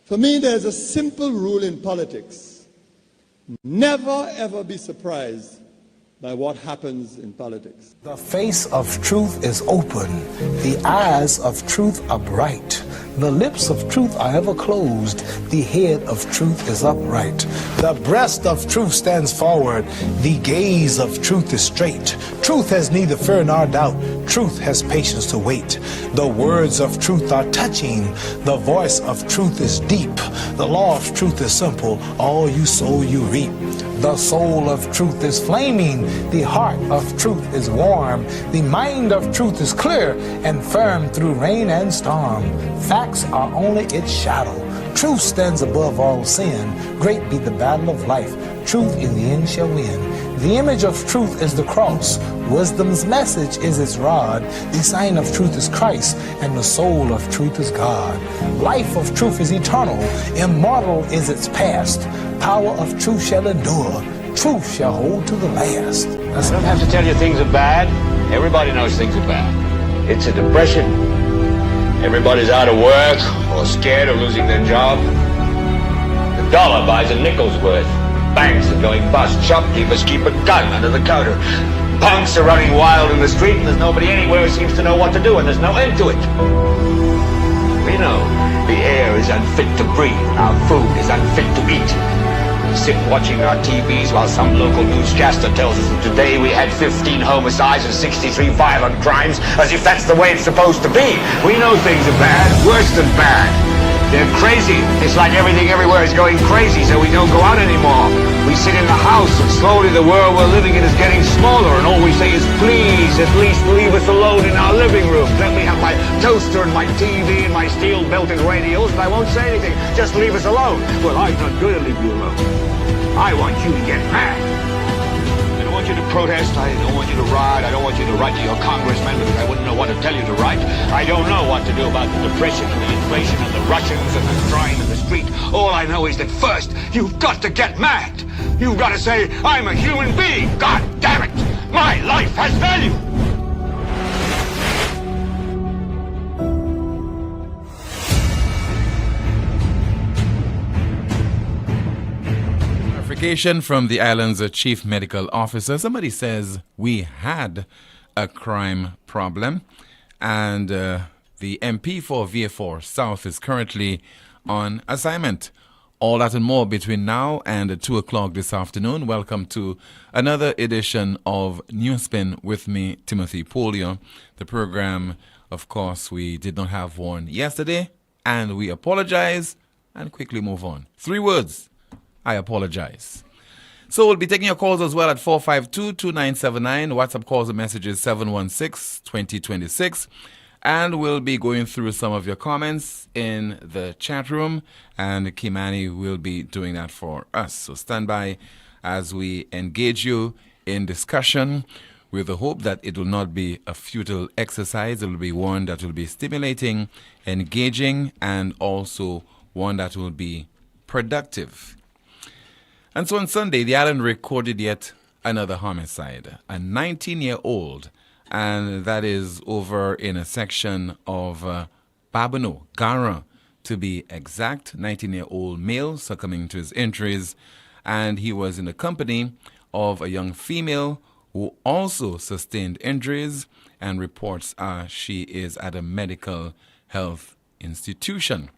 For me, there's a simple rule in politics. Never, ever be surprised by what happens in politics. The face of truth is open. The eyes of truth are bright. The lips of truth are ever closed. The head of truth is upright. The breast of truth stands forward. The gaze of truth is straight. Truth has neither fear nor doubt. Truth has patience to wait. The words of truth are touching. The voice of truth is deep. The law of truth is simple. All you sow, you reap. The soul of truth is flaming. The heart of truth is warm. The mind of truth is clear and firm through rain and storm. Facts are only its shadow. Truth stands above all sin. Great be the battle of life. Truth in the end shall win. The image of truth is the cross. Wisdom's message is its rod. The sign of truth is Christ, and the soul of truth is God. Life of truth is eternal. Immortal is its past. Power of truth shall endure. Truth shall hold to the last. I don't have to tell you things are bad. Everybody knows things are bad. It's a depression. Everybody's out of work or scared of losing their job. The dollar buys a nickel's worth. Banks are going bust. Shopkeepers keep a gun under the counter. Punks are running wild in the street, and there's nobody anywhere who seems to know what to do, and there's no end to it. We know the air is unfit to breathe, and our food is unfit to eat. We sit watching our TVs while some local newscaster tells us that today we had 15 homicides and 63 violent crimes, as if that's the way it's supposed to be. We know things are bad, worse than bad. They're crazy. It's like everything everywhere is going crazy, so we don't go out anymore. We sit in the house, and slowly the world we're living in is getting smaller, and all we say is, please, at least leave us alone in our living room. Let me have my toaster and my TV and my steel-belted radios, and I won't say anything. Just leave us alone. Well, I'm not going to leave you alone. I want you to get mad. I don't want you to protest. I don't want you to riot. I don't want you to write to your congressman because I wouldn't know what to tell you to write. I don't know what to do about the depression and the inflation and the Russians and the crime in the street. All I know is that first, you've got to get mad. You've got to say, I'm a human being. God damn it. My life has value. From the island's chief medical officer. Somebody says we had a crime problem, and the MP for VA4 South is currently on assignment. All that and more between now and 2 o'clock this afternoon. Welcome to another edition of NewsSpin with me, Timothy Poleon. The program, of course, we did not have one yesterday, and we apologize and quickly move on. 3 words. I apologize. So we'll be taking your calls as well at 452-2979. WhatsApp calls and messages 716-2026. And we'll be going through some of your comments in the chat room. And Kimani will be doing that for us. So stand by as we engage you in discussion with the hope that it will not be a futile exercise. It will be one that will be stimulating, engaging, and also one that will be productive. And so on Sunday, the island recorded yet another homicide, a 19-year-old, and that is over in a section of Babano, Gara, to be exact, 19-year-old male succumbing to his injuries, and he was in the company of a young female who also sustained injuries, and reports are she is at a medical health institution.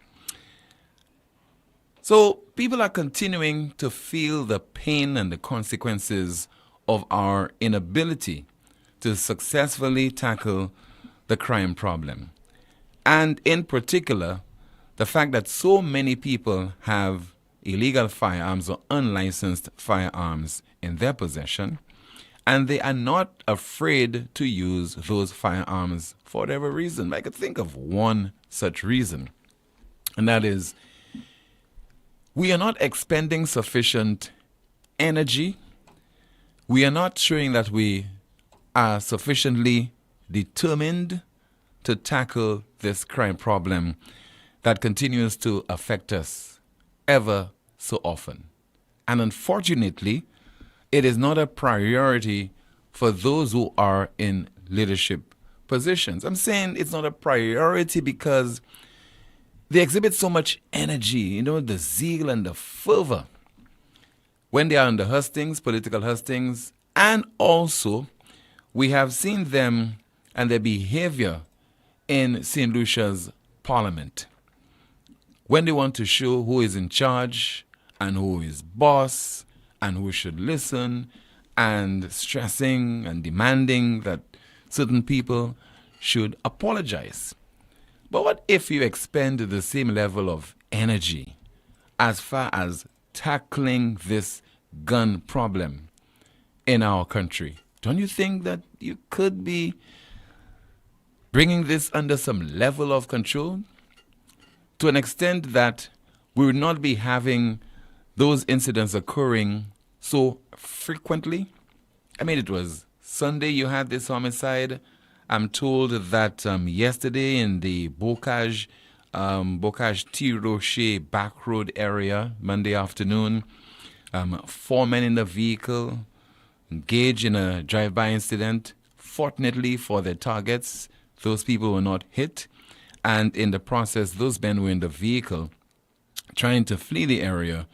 So people are continuing to feel the pain and the consequences of our inability to successfully tackle the crime problem. And in particular, the fact that so many people have illegal firearms or unlicensed firearms in their possession, and they are not afraid to use those firearms for whatever reason. I could think of one such reason, and that is we are not expending sufficient energy. We are not showing that we are sufficiently determined to tackle this crime problem that continues to affect us ever so often. And unfortunately, it is not a priority for those who are in leadership positions. I'm saying it's not a priority because they exhibit so much energy, the zeal and the fervor when they are on the hustings, political hustings, and also we have seen them and their behavior in St. Lucia's Parliament. When they want to show who is in charge and who is boss and who should listen, and stressing and demanding that certain people should apologize. But what if you expend the same level of energy as far as tackling this gun problem in our country? Don't you think that you could be bringing this under some level of control to an extent that we would not be having those incidents occurring so frequently? I mean, it was Sunday you had this homicide. I'm told that yesterday in the Bocage T. Rocher back road area, Monday afternoon, 4 men in the vehicle engaged in a drive-by incident. Fortunately for their targets, those people were not hit. And in the process, those men were in the vehicle trying to flee the area.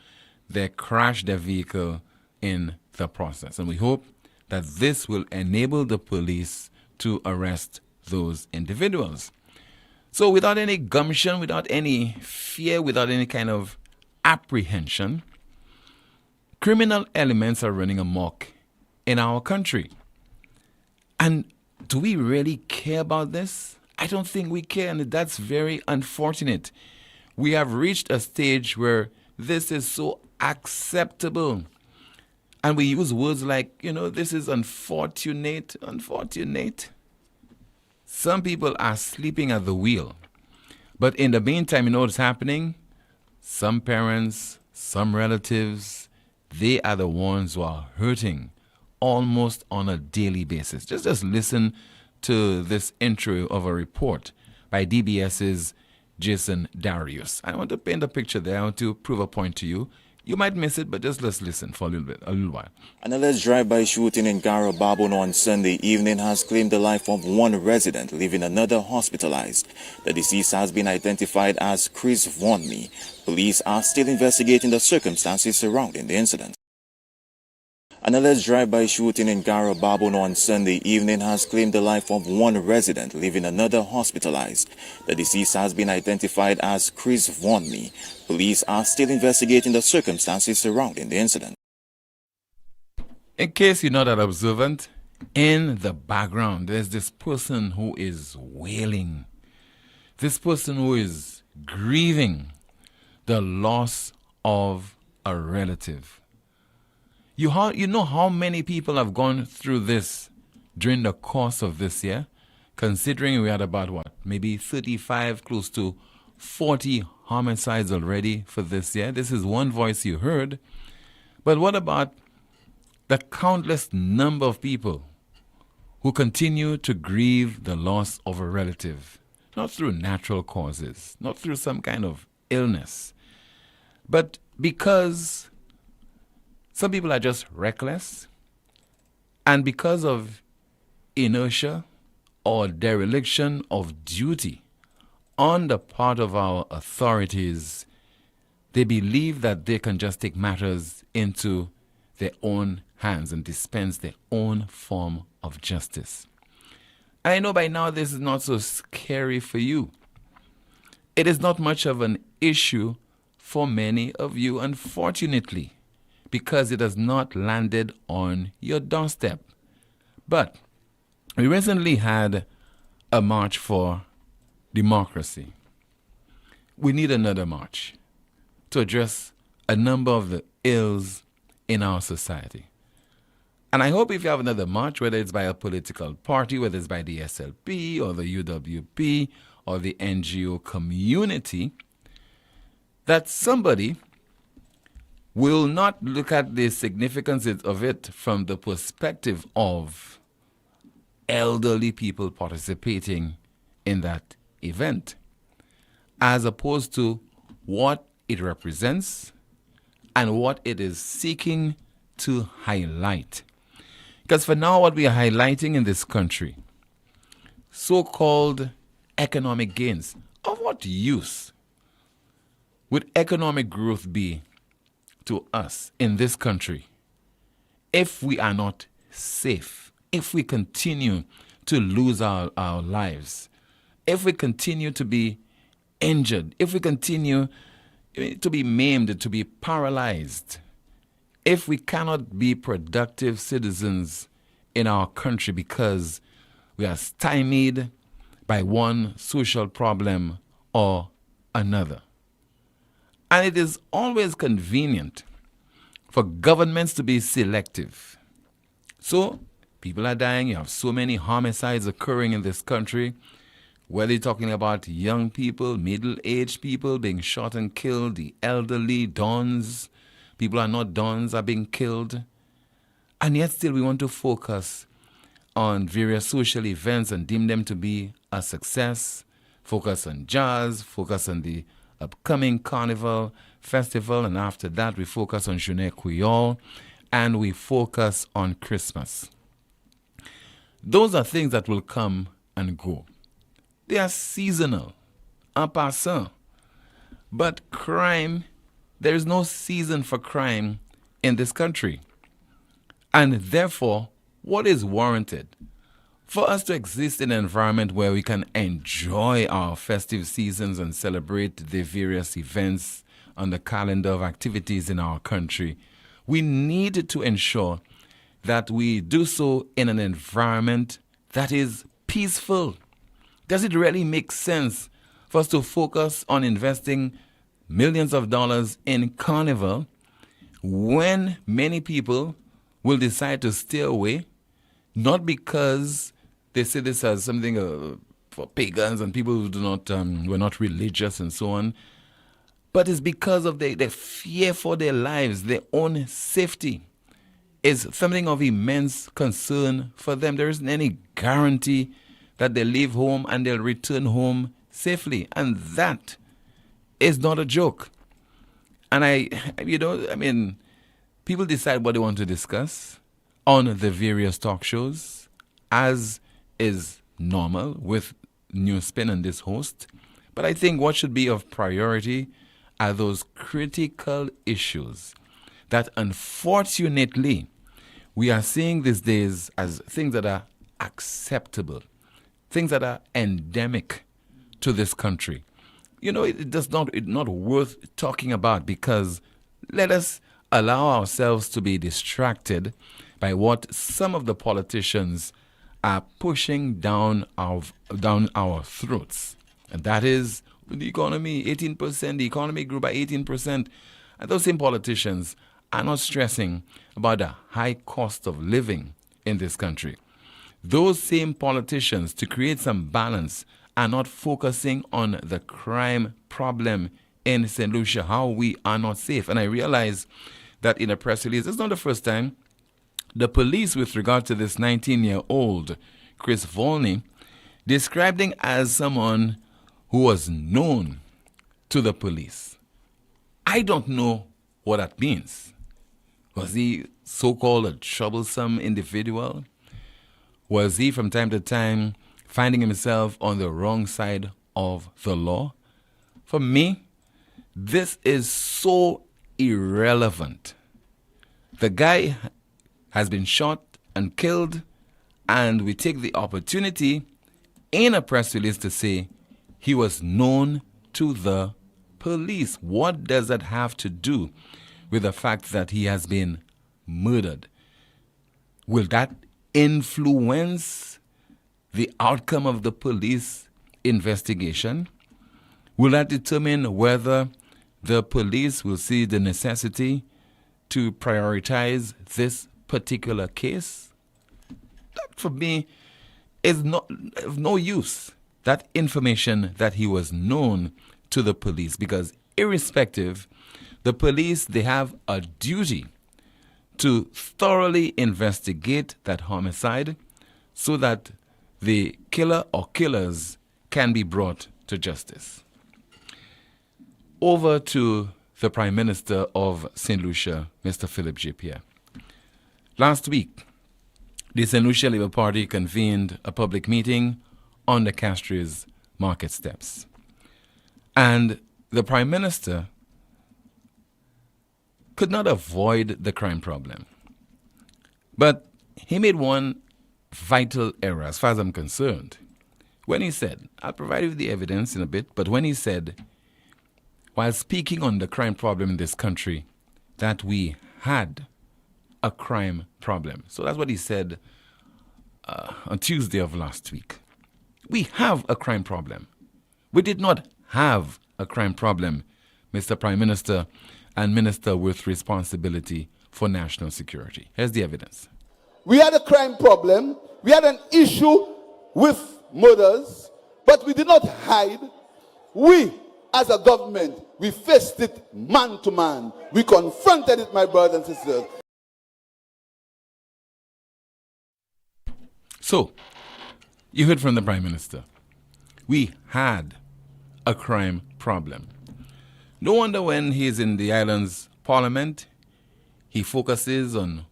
They crashed their vehicle in the process. And we hope that this will enable the police to arrest those individuals. So without any gumption, without any fear, without any kind of apprehension, criminal elements are running amok in our country. And do we really care about this? I don't think we care, and that's very unfortunate. We have reached a stage where this is so acceptable. And we use words like, this is unfortunate. Some people are sleeping at the wheel. But in the meantime, you know what's happening? Some parents, some relatives, they are the ones who are hurting almost on a daily basis. Just listen to this intro of a report by DBS's Jason Darius. I want to paint a picture there. I want to prove a point to you. You might miss it, but just let's listen for a little while. An alleged drive-by shooting in Garababon on Sunday evening has claimed the life of one resident, leaving another hospitalized. The deceased has been identified as Chris Vonme. Police are still investigating the circumstances surrounding the incident. An alleged drive-by shooting in Garababon on Sunday evening has claimed the life of one resident, leaving another hospitalized. The deceased has been identified as Chris Vonme. Police are still investigating the circumstances surrounding the incident. In case you're not that observant, in the background, there's this person who is wailing. This person who is grieving the loss of a relative. You know how many people have gone through this during the course of this year? Considering we had about, maybe 35, close to 40 homicides already for this year. This is one voice you heard. But what about the countless number of people who continue to grieve the loss of a relative? Not through natural causes, not through some kind of illness, but because some people are just reckless, and because of inertia or dereliction of duty on the part of our authorities, they believe that they can just take matters into their own hands and dispense their own form of justice. I know by now this is not so scary for you. It is not much of an issue for many of you, unfortunately, because it has not landed on your doorstep. But we recently had a march for democracy. We need another march to address a number of the ills in our society. And I hope if you have another march, whether it's by a political party, whether it's by the SLP or the UWP or the NGO community, that somebody will not look at the significance of it from the perspective of elderly people participating in that event, as opposed to what it represents and what it is seeking to highlight. Because for now, what we are highlighting in this country, so-called economic gains, of what use would economic growth be to us in this country if we are not safe, if we continue to lose our lives, if we continue to be injured, if we continue to be maimed, to be paralyzed, if we cannot be productive citizens in our country because we are stymied by one social problem or another. And it is always convenient for governments to be selective. So, people are dying. You have so many homicides occurring in this country. Whether you're talking about young people, middle-aged people being shot and killed, the elderly, dons, people who are not dons are being killed. And yet still we want to focus on various social events and deem them to be a success. Focus on jazz, focus on the upcoming Carnival Festival, and after that we focus on Journée Creole, and we focus on Christmas. Those are things that will come and go. They are seasonal, en passant. But crime, there is no season for crime in this country. And therefore, what is warranted? For us to exist in an environment where we can enjoy our festive seasons and celebrate the various events on the calendar of activities in our country, we need to ensure that we do so in an environment that is peaceful. Does it really make sense for us to focus on investing millions of dollars in Carnival when many people will decide to stay away, not because they see this as something for pagans and people who do not were not religious and so on, but it's because of their fear for their lives, their own safety is something of immense concern for them. There isn't any guarantee that they leave home and they'll return home safely. And that is not a joke. And people decide what they want to discuss on the various talk shows, as is normal with NewsSpin and this host. But I think what should be of priority are those critical issues that unfortunately we are seeing these days as things that are acceptable, things that are endemic to this country. It's not worth talking about, because let us allow ourselves to be distracted by what some of the politicians are pushing down our throats. And that is the economy, 18%, the economy grew by 18%. And those same politicians are not stressing about the high cost of living in this country. Those same politicians, to create some balance, are not focusing on the crime problem in St. Lucia, how we are not safe. And I realize that in a press release, it's not the first time, the police, with regard to this 19-year-old Chris Volney, described him as someone who was known to the police. I don't know what that means. Was he so-called a troublesome individual? Was he from time to time finding himself on the wrong side of the law? For me, this is so irrelevant. The guy has been shot and killed, and we take the opportunity in a press release to say he was known to the police. What does that have to do with the fact that he has been murdered? Will that influence the outcome of the police investigation? Will that determine whether the police will see the necessity to prioritize this particular case? That, for me, is not of no use. That information that he was known to the police, because irrespective, the police, they have a duty to thoroughly investigate that homicide so that the killer or killers can be brought to justice. Over to the Prime Minister of St. Lucia, Mr. Philip J. Pierre. Last week, the St. Lucia Labour Party convened a public meeting on the Castries market steps. And the Prime Minister could not avoid the crime problem. But he made one vital error as far as I'm concerned. When he said, I'll provide you with the evidence in a bit, but when he said, while speaking on the crime problem in this country, that we had a crime problem. So that's what he said on Tuesday of last week. We have a crime problem. We did not have a crime problem, Mr. Prime Minister and Minister with responsibility for national security. Here's the evidence. We had a crime problem. We had an issue with murders, but we did not hide. We, as a government, we faced it man to man. We confronted it, my brothers and sisters. So, you heard from the Prime Minister. We had a crime problem. No wonder when he's in the island's parliament, he focuses on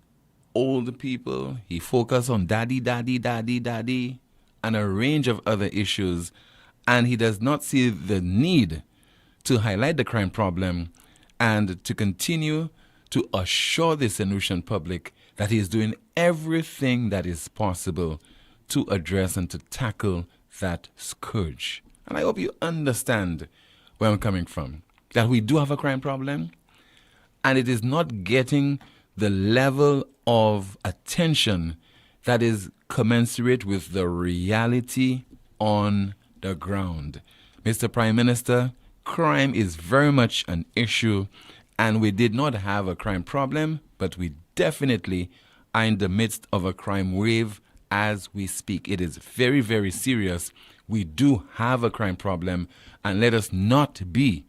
old people, he focuses on daddy, and a range of other issues, and he does not see the need to highlight the crime problem and to continue to assure the St. Lucian public that he is doing everything that is possible to address and to tackle that scourge. And I hope you understand where I'm coming from, that we do have a crime problem, and it is not getting the level of attention that is commensurate with the reality on the ground. Mr. Prime Minister, crime is very much an issue, and we did not have a crime problem, but we definitely are in the midst of a crime wave as we speak. It is very, very serious. We do have a crime problem, and let us not be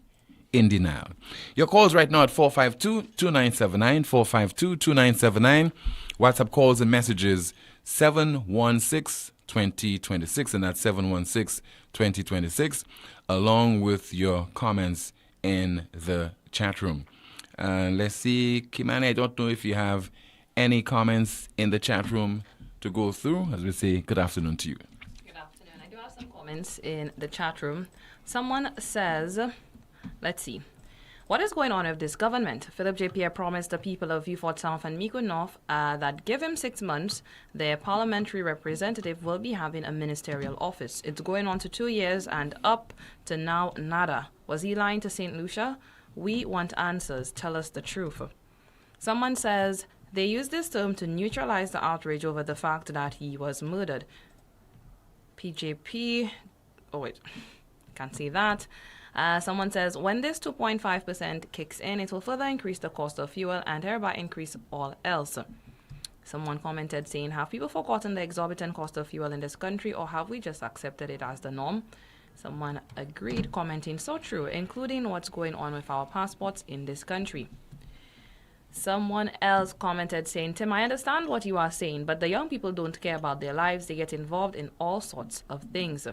in denial. Your calls right now at 452-2979, 452-2979. WhatsApp calls and messages 716-2026, and that's 716-2026, along with your comments in the chat room. Let's see, Kimani, I don't know if you have any comments in the chat room to go through. As we say, good afternoon to you. Good afternoon. I do have some comments in the chat room. Someone says, let's see. What is going on with this government? Philip J. Pierre promised the people of Vieux-Fort South and Mico North that give him 6 months, their parliamentary representative will be having a ministerial office. It's going on to 2 years and up to now nada. Was he lying to St. Lucia? We want answers. Tell us the truth. Someone says they use this term to neutralize the outrage over the fact that he was murdered. PJP, oh wait, can't see that. Someone says, when this 2.5% kicks in, it will further increase the cost of fuel and thereby increase all else. Someone commented saying, have people forgotten the exorbitant cost of fuel in this country, or have we just accepted it as the norm? Someone agreed, commenting, so true, including what's going on with our passports in this country. Someone else commented saying, Tim, I understand what you are saying, but the young people don't care about their lives. They get involved in all sorts of things.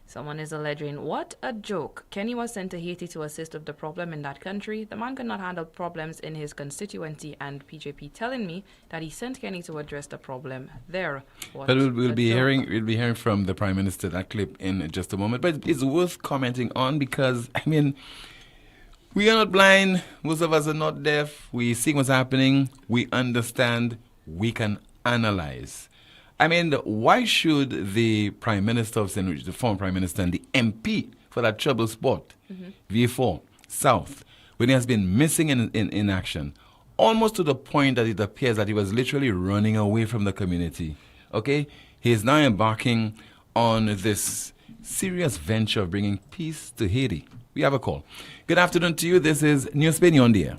Someone is alleging, what a joke. Kenny was sent to Haiti to assist with the problem in that country. The man could not handle problems in his constituency, and PJP telling me that he sent Kenny to address the problem there. What but we'll be hearing from the Prime Minister that clip in just a moment. But it's worth commenting on because, I mean, we are not blind. Most of us are not deaf. We see what's happening. We understand. We can analyze. I mean, why should the Prime Minister of St. Lucia, the former Prime Minister, and the MP for that trouble spot, V4 South, when he has been missing in action, almost to the point that it appears that he was literally running away from the community, okay? He is now embarking on this serious venture of bringing peace to Haiti. We have a call. Good afternoon to you. This is NewsSpin, you're on the air.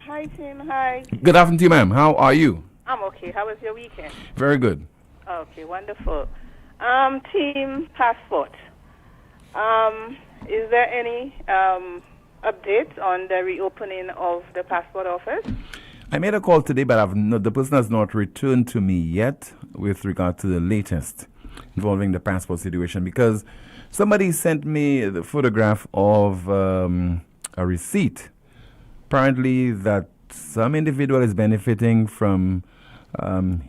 Hi, Tim. Hi. Good afternoon to you, ma'am. How are you? I'm okay. How was your weekend? Very good. Okay, wonderful. Team passport. Is there any updates on the reopening of the passport office? I made a call today, but the person has not returned to me yet with regard to the latest involving the passport situation, because somebody sent me the photograph of a receipt, apparently that some individual is benefiting from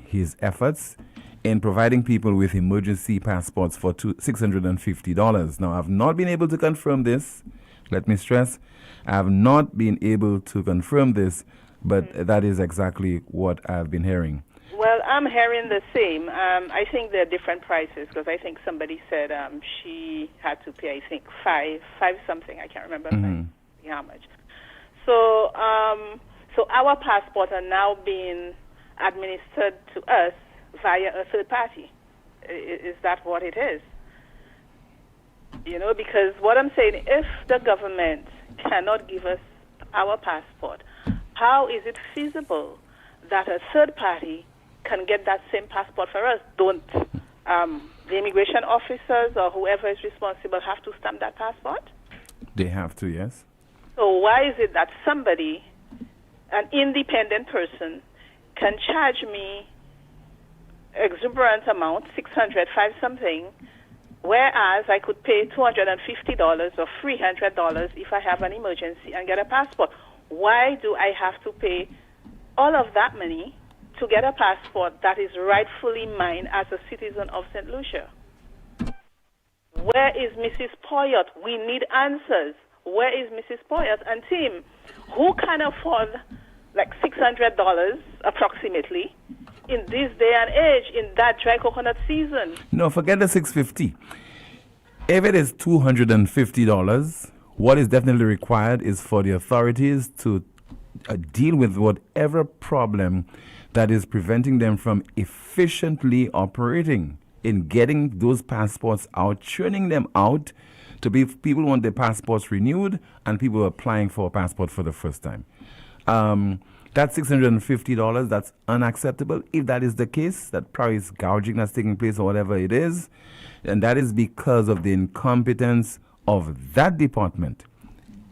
his efforts in providing people with emergency passports for $650. Now, I've not been able to confirm this, Let me stress, I have not been able to confirm this, but that is exactly what I've been hearing. Well, I'm hearing the same. I think there are different prices because I think somebody said she had to pay, I think, five something. I can't remember how much. So, so our passports are now being administered to us via a third party. Is that what it is? You know, because what I'm saying, if the government cannot give us our passport, how is it feasible that a third party can get that same passport for us? Don't the immigration officers or whoever is responsible have to stamp that passport? They have to, yes. So why is it that somebody, an independent person, can charge me exuberant amount, 600, 5 something, whereas I could pay $250 or $300 if I have an emergency and get a passport? Why do I have to pay all of that money to get a passport that is rightfully mine as a citizen of St. Lucia? Where is Mrs. Poyot? We need answers. Where is Mrs. Poyot and team? Who can afford like $600 approximately in this day and age, in that dry coconut season? No, forget the $650. If it is $250, what is definitely required is for the authorities to deal with whatever problem that is preventing them from efficiently operating in getting those passports out, churning them out to be people want their passports renewed and people applying for a passport for the first time. That $650, that's unacceptable. If that is the case, that price gouging that's taking place or whatever it is, and that is because of the incompetence of that department,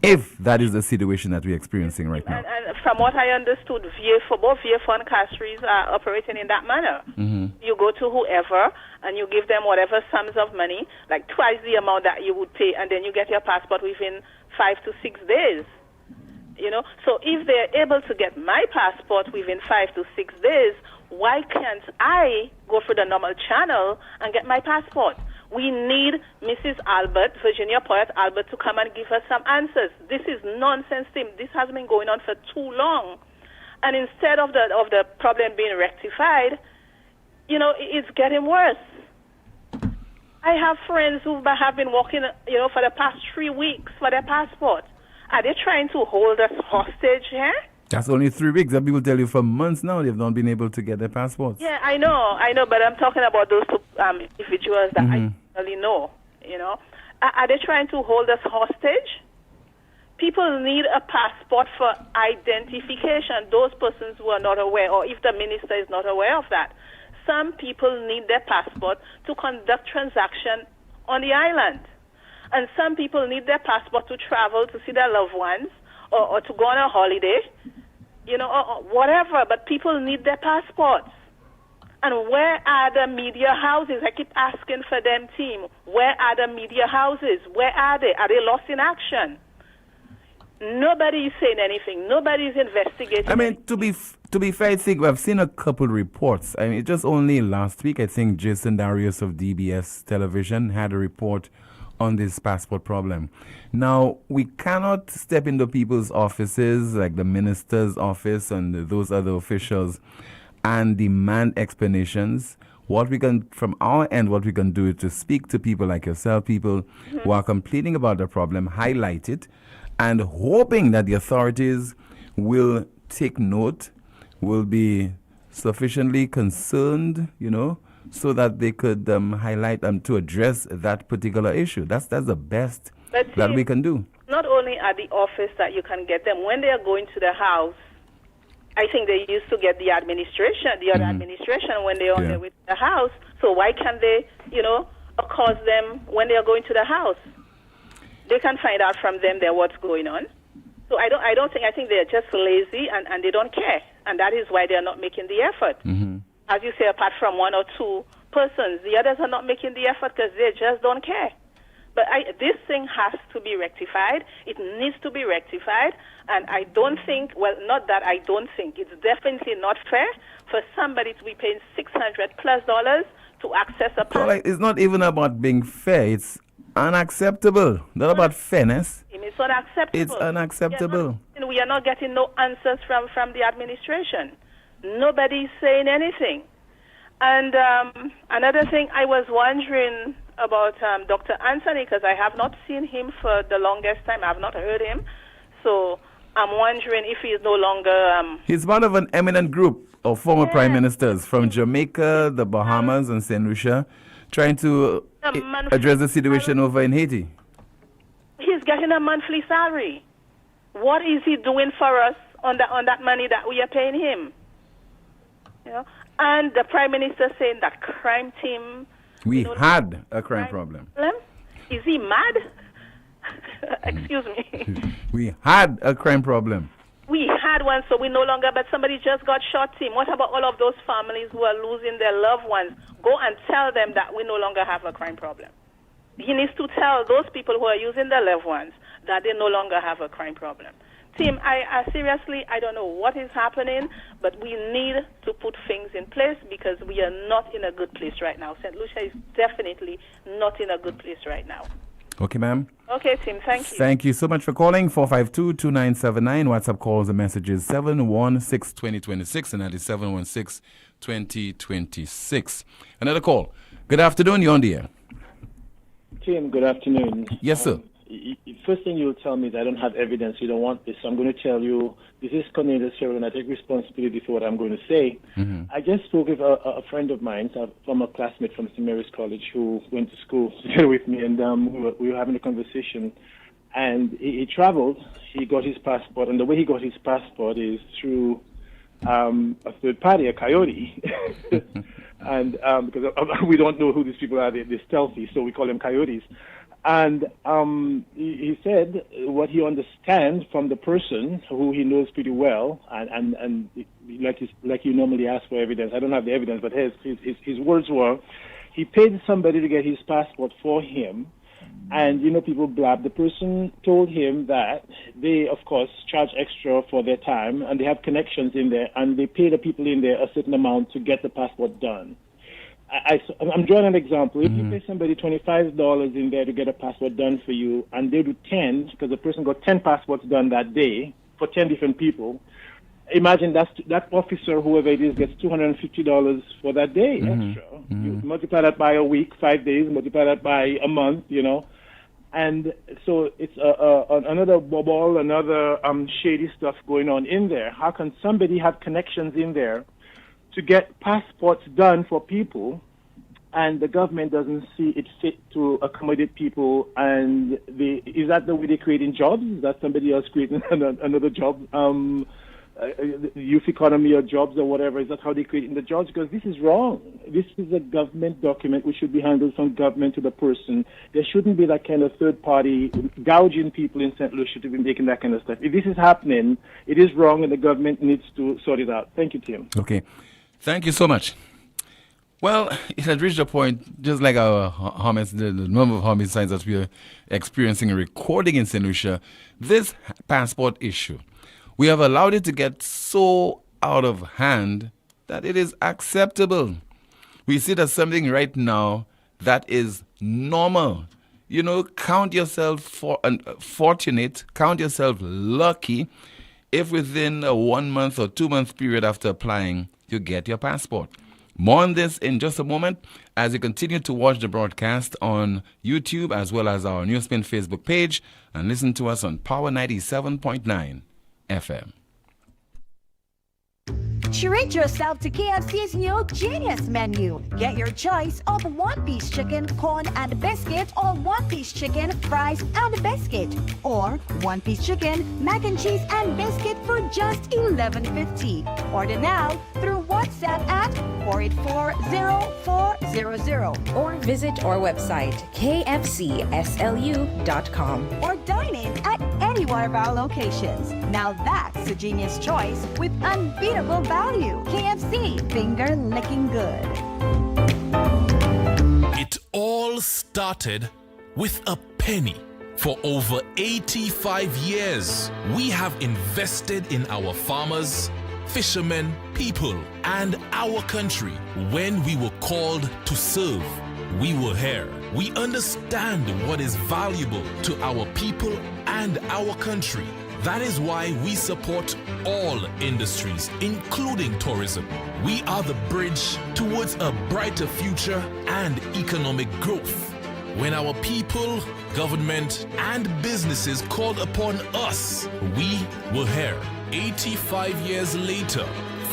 if that is the situation that we're experiencing right now. And from what I understood, both VFO and Castries are operating in that manner. You go to whoever and you give them whatever sums of money, like twice the amount that you would pay, and then you get your passport within 5 to 6 days. You know, so if they're able to get my passport within 5 to 6 days, why can't I go through the normal channel and get my passport? We need Mrs. Albert, Virginia Poyet Albert, to come and give us some answers. This is nonsense, Tim. This has been going on for too long. And instead of the problem being rectified, you know, it's getting worse. I have friends who have been working, you know, for the past 3 weeks for their passport. Are they trying to hold us hostage here? That's only 3 weeks. That people tell you for months now they've not been able to get their passports. Yeah, I know, but I'm talking about those two individuals that I really know, you know. Are they trying to hold us hostage? People need a passport for identification, those persons who are not aware, or if the minister is not aware of that. Some people need their passport to conduct transaction on the island. And some people need their passport to travel to see their loved ones or to go on a holiday, you know, or whatever. But people need their passports. And where are the media houses? I keep asking for them, team. Where are the media houses? Where are they? Are they lost in action? Nobody is saying anything. Nobody is investigating. I mean, to be fair, I think I've seen a couple reports. I mean, just only last week, I think Jason Darius of DBS Television had a report on this passport problem. Now, we cannot step into people's offices, like the minister's office and those other officials, and demand explanations. What we can, from our end, what we can do is to speak to people like yourself, people who are complaining about the problem, highlight it, and hoping that the authorities will take note, will be sufficiently concerned, you know, so that they could highlight to address that particular issue. That's the best that we can do. Not only at the office that you can get them, when they are going to the house, I think they used to get the administration, the other administration when they are on their way to the house. So why can't they, you know, accost them when they are going to the house? They can find out from them there what's going on. So I think they're just lazy and they don't care. And that is why they're not making the effort. As you say, apart from 1 or 2 persons, the others are not making the effort because they just don't care. But this thing has to be rectified. It needs to be rectified. And I don't think, well, not that I don't think, it's definitely not fair for somebody to be paying $600+ to access a passport. It's not even about being fair. It's unacceptable. Not about fairness. It's It's unacceptable. It's unacceptable. We are not getting no answers from the administration. Nobody's saying anything. And another thing, I was wondering about Dr. Anthony, because I have not seen him for the longest time. I have not heard him. So I'm wondering if he is no longer... He's part of an eminent group of former prime ministers from Jamaica, the Bahamas, and St. Lucia, trying to address the situation over in Haiti. He's getting a monthly salary. What is he doing for us on that money that we are paying him? You know? And the Prime Minister saying that crime team... We had a crime problem. Is he mad? Excuse me. We had a crime problem. We had one, so we no longer, but somebody just got shot, Tim. What about all of those families who are losing their loved ones? Go and tell them that we no longer have a crime problem. He needs to tell those people who are using their loved ones that they no longer have a crime problem. Tim, I seriously, I don't know what is happening, but we need to put things in place because we are not in a good place right now. St. Lucia is definitely not in a good place right now. Okay, ma'am. Okay, Tim, thank you. Thank you so much for calling. 452-2979. WhatsApp calls and messages 716-2026 and that is 716-2026. Another call. Good afternoon, you're on the air. Tim, good afternoon. Yes, sir. First thing you'll tell me is I don't have evidence. You don't want this. So I'm going to tell you this is Cornelius here, and I take responsibility for what I'm going to say. Mm-hmm. I just spoke with a friend of mine, a former classmate from St. Mary's College, who went to school together with me, and we were having a conversation. And he traveled. He got his passport, and the way he got his passport is through a third party, a coyote. And because we don't know who these people are, they're stealthy, so we call them coyotes. And he said what he understands from the person who he knows pretty well, and like you normally ask for evidence. I don't have the evidence, but his words were, he paid somebody to get his passport for him, and people blab. The person told him that they, of course, charge extra for their time, and they have connections in there, and they pay the people in there a certain amount to get the passport done. I'm drawing an example. If you pay somebody $25 in there to get a passport done for you, and they do 10, because the person got 10 passports done that day for 10 different people, imagine that officer, whoever it is, gets $250 for that day extra. You multiply that by a week, 5 days, multiply that by a month, And so it's another bubble, another shady stuff going on in there. How can somebody have connections in there to get passports done for people, and the government doesn't see it fit to accommodate people? And is that the way they're creating jobs? Is that somebody else creating another job, youth economy or jobs or whatever? Is that how they're creating the jobs? Because this is wrong. This is a government document which should be handled from government to the person. There shouldn't be that kind of third party gouging people in St. Lucia to be making that kind of stuff. If this is happening, it is wrong, and the government needs to sort it out. Thank you, Tim. Okay. Thank you so much. Well, it has reached a point, just like our the number of homicides that we are experiencing and recording in St. Lucia, this passport issue, we have allowed it to get so out of hand that it is acceptable. We see that something right now that is normal. Count yourself fortunate, count yourself lucky if within a 1 month or 2 month period after applying, you get your passport. More on this in just a moment as you continue to watch the broadcast on YouTube as well as our NewsSpin Facebook page and listen to us on Power 97.9 FM. Treat yourself to KFC's new Genius menu. Get your choice of one-piece chicken, corn, and biscuit, or one-piece chicken, fries, and biscuit, or one-piece chicken, mac and cheese, and biscuit for just $11.50. Order now through WhatsApp at 484-0400 or visit our website kfcslu.com or dine in at any one of our locations. Now that's a genius choice with unbeatable value. KFC, finger licking good. It all started with a penny. For over 85 years, we have invested in our farmers, fishermen, people, and our country. When we were called to serve, we were here. We understand what is valuable to our people and our country. That is why we support all industries, including tourism. We are the bridge towards a brighter future and economic growth. When our people, government, and businesses called upon us, we were here. 85 years later,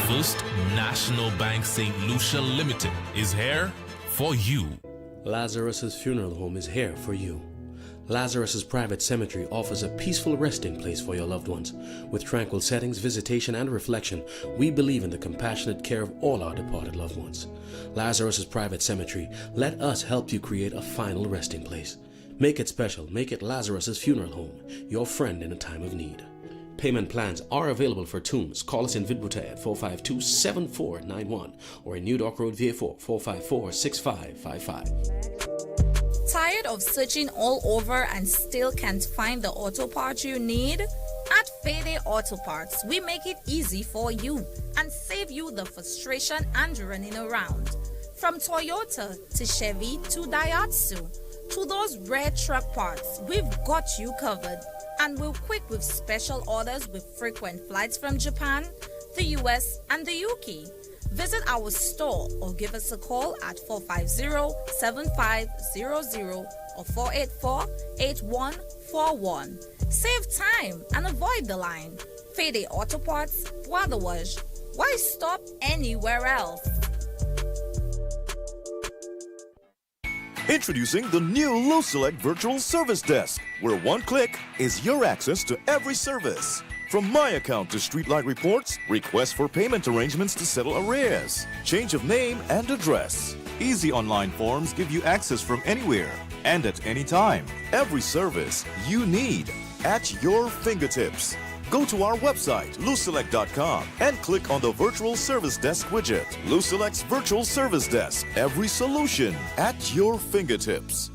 First National Bank St. Lucia Limited is here for you. Lazarus's Funeral Home is here for you. Lazarus's Private Cemetery offers a peaceful resting place for your loved ones. With tranquil settings, visitation, and reflection, we believe in the compassionate care of all our departed loved ones. Lazarus's Private Cemetery, let us help you create a final resting place. Make it special. Make it Lazarus's Funeral Home, your friend in a time of need. Payment plans are available for tombs. Call us in Vidbuta at 452-7491 or in New Dock Road, VA4, 454-6555. Tired of searching all over and still can't find the auto parts you need? At Fede Auto Parts, we make it easy for you and save you the frustration and running around. From Toyota to Chevy to Daihatsu to those rare truck parts, we've got you covered. And we're quick with special orders with frequent flights from Japan, the US, and the UK. Visit our store or give us a call at 450-7500 or 484-8141. Save time and avoid the line. Fede Auto Parts, Wadawaj. Why stop anywhere else? Introducing the new LuSelect Virtual Service Desk, where one click is your access to every service. From My Account to Streetlight reports, requests for payment arrangements to settle arrears, change of name and address. Easy online forms give you access from anywhere and at any time. Every service you need at your fingertips. Go to our website, luselect.com, and click on the Virtual Service Desk widget. LuSelect's Virtual Service Desk. Every solution at your fingertips.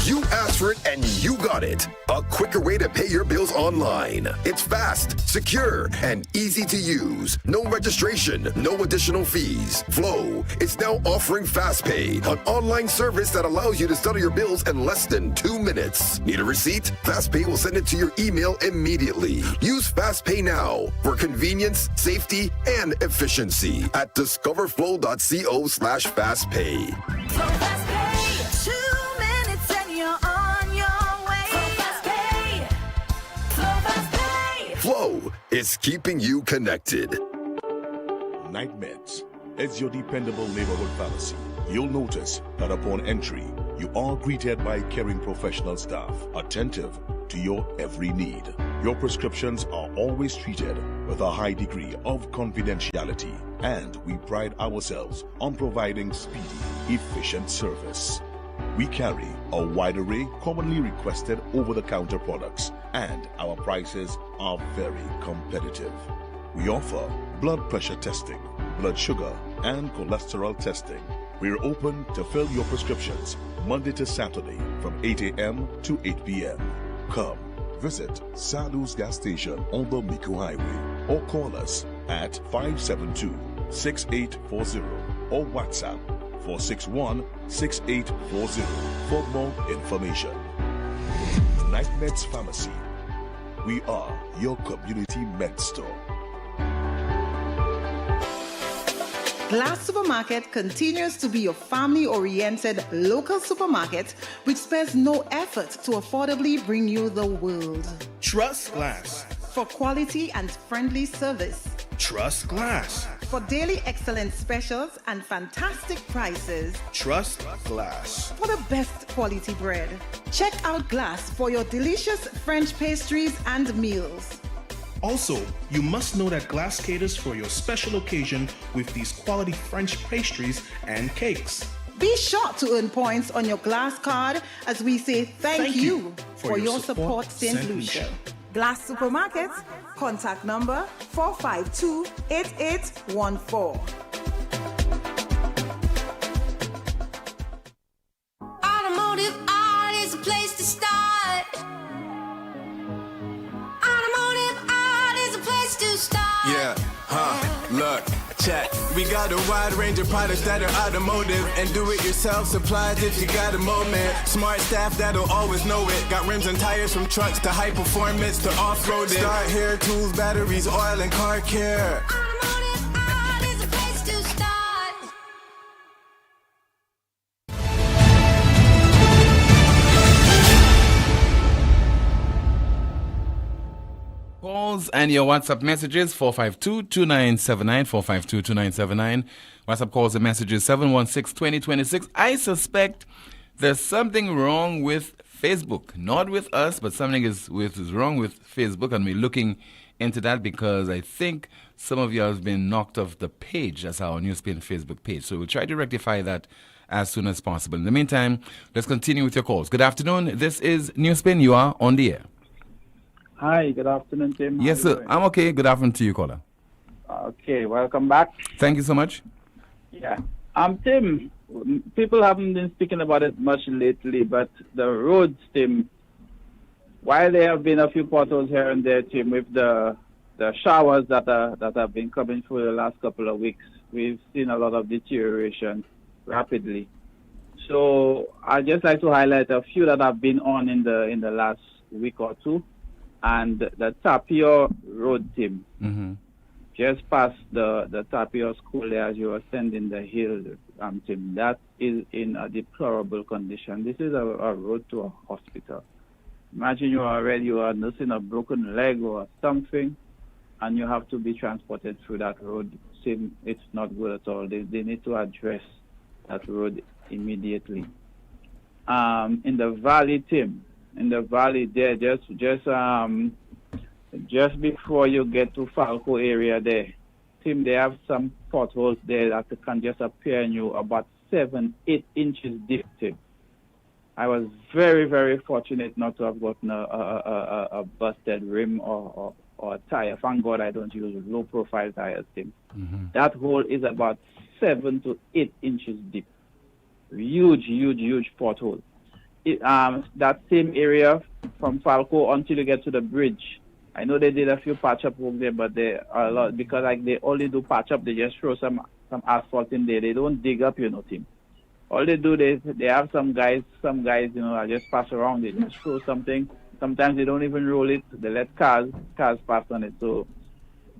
You asked for it and you got it. A quicker way to pay your bills online. It's fast, secure, and easy to use. No registration, no additional fees. Flow is now offering FastPay, an online service that allows you to settle your bills in less than 2 minutes. Need a receipt? FastPay will send it to your email immediately. Use FastPay now for convenience, safety, and efficiency at discoverflow.co/fastpay. Flow is keeping you connected. Night Meds is your dependable neighborhood pharmacy. You'll notice that upon entry, you are greeted by caring professional staff, attentive to your every need. Your prescriptions are always treated with a high degree of confidentiality, and we pride ourselves on providing speedy, efficient service. We carry a wide array commonly requested over-the-counter products, and our prices are very competitive. We offer blood pressure testing, blood sugar, and cholesterol testing. We're open to fill your prescriptions Monday to Saturday from 8 a.m. to 8 p.m. Come visit Sadu's gas station on the Miku Highway or call us at 572-6840 or WhatsApp 461-6840 for more information. Night Meds Pharmacy. We are your community med store. Glass Supermarket continues to be your family-oriented local supermarket which spares no effort to affordably bring you the world. Trust Glass. For quality and friendly service. Trust Glass. For daily excellent specials and fantastic prices. Trust Glass. For the best quality bread. Check out Glass for your delicious French pastries and meals. Also, you must know that Glass caters for your special occasion with these quality French pastries and cakes. Be sure to earn points on your Glass card as we say thank you for your support, St. Lucia. Glass Supermarket, contact number 452-8814. Automotive art is a place to start. Automotive art is a place to start. Yeah, look, Check. We got a wide range of products that are automotive and do-it-yourself supplies if you got a moment. Smart staff that'll always know it. Got rims and tires from trucks to high performance to off-roading. Start hair tools, batteries, oil, and car care. Calls and your WhatsApp messages 452-2979, 452-2979. WhatsApp calls and messages 716-2026. I suspect there's something wrong with Facebook. Not with us, but something is wrong with Facebook, and we're looking into that because I think some of you have been knocked off the page. That's our NewsSpin Facebook page. So we'll try to rectify that as soon as possible. In the meantime, let's continue with your calls. Good afternoon. This is NewsSpin. You are on the air. Hi, good afternoon, Tim. Yes, sir. I'm okay. Good afternoon to you, caller. Okay, welcome back. Thank you so much. Yeah. Tim, people haven't been speaking about it much lately, but the roads, Tim, while there have been a few potholes here and there, Tim, with the showers that have been coming through the last couple of weeks, we've seen a lot of deterioration rapidly. So I'd just like to highlight a few that have been on in the last week or two. And the Tapio Road, Tim, just past the Tapio School there as you ascending the hill, Tim, that is in a deplorable condition. This is a road to a hospital. Imagine you are nursing a broken leg or something, and you have to be transported through that road. Tim, it's not good at all. They need to address that road immediately. In the valley, Tim, in the valley there, just before you get to Falco area there, Tim, they have some potholes there that can just appear in you about 7-8 inches deep, Tim. I was very, very fortunate not to have gotten a busted rim or a tire. Thank God I don't use low profile tires, Tim. That hole is about 7 to 8 inches deep. Huge pothole. That same area from Falco until you get to the bridge. I know they did a few patch-up work there, but they are a lot because they only do patch-up. They just throw some asphalt in there. They don't dig up, Tim. All they do, they have some guys, I just pass around. They just throw something. Sometimes they don't even roll it. They let cars pass on it. So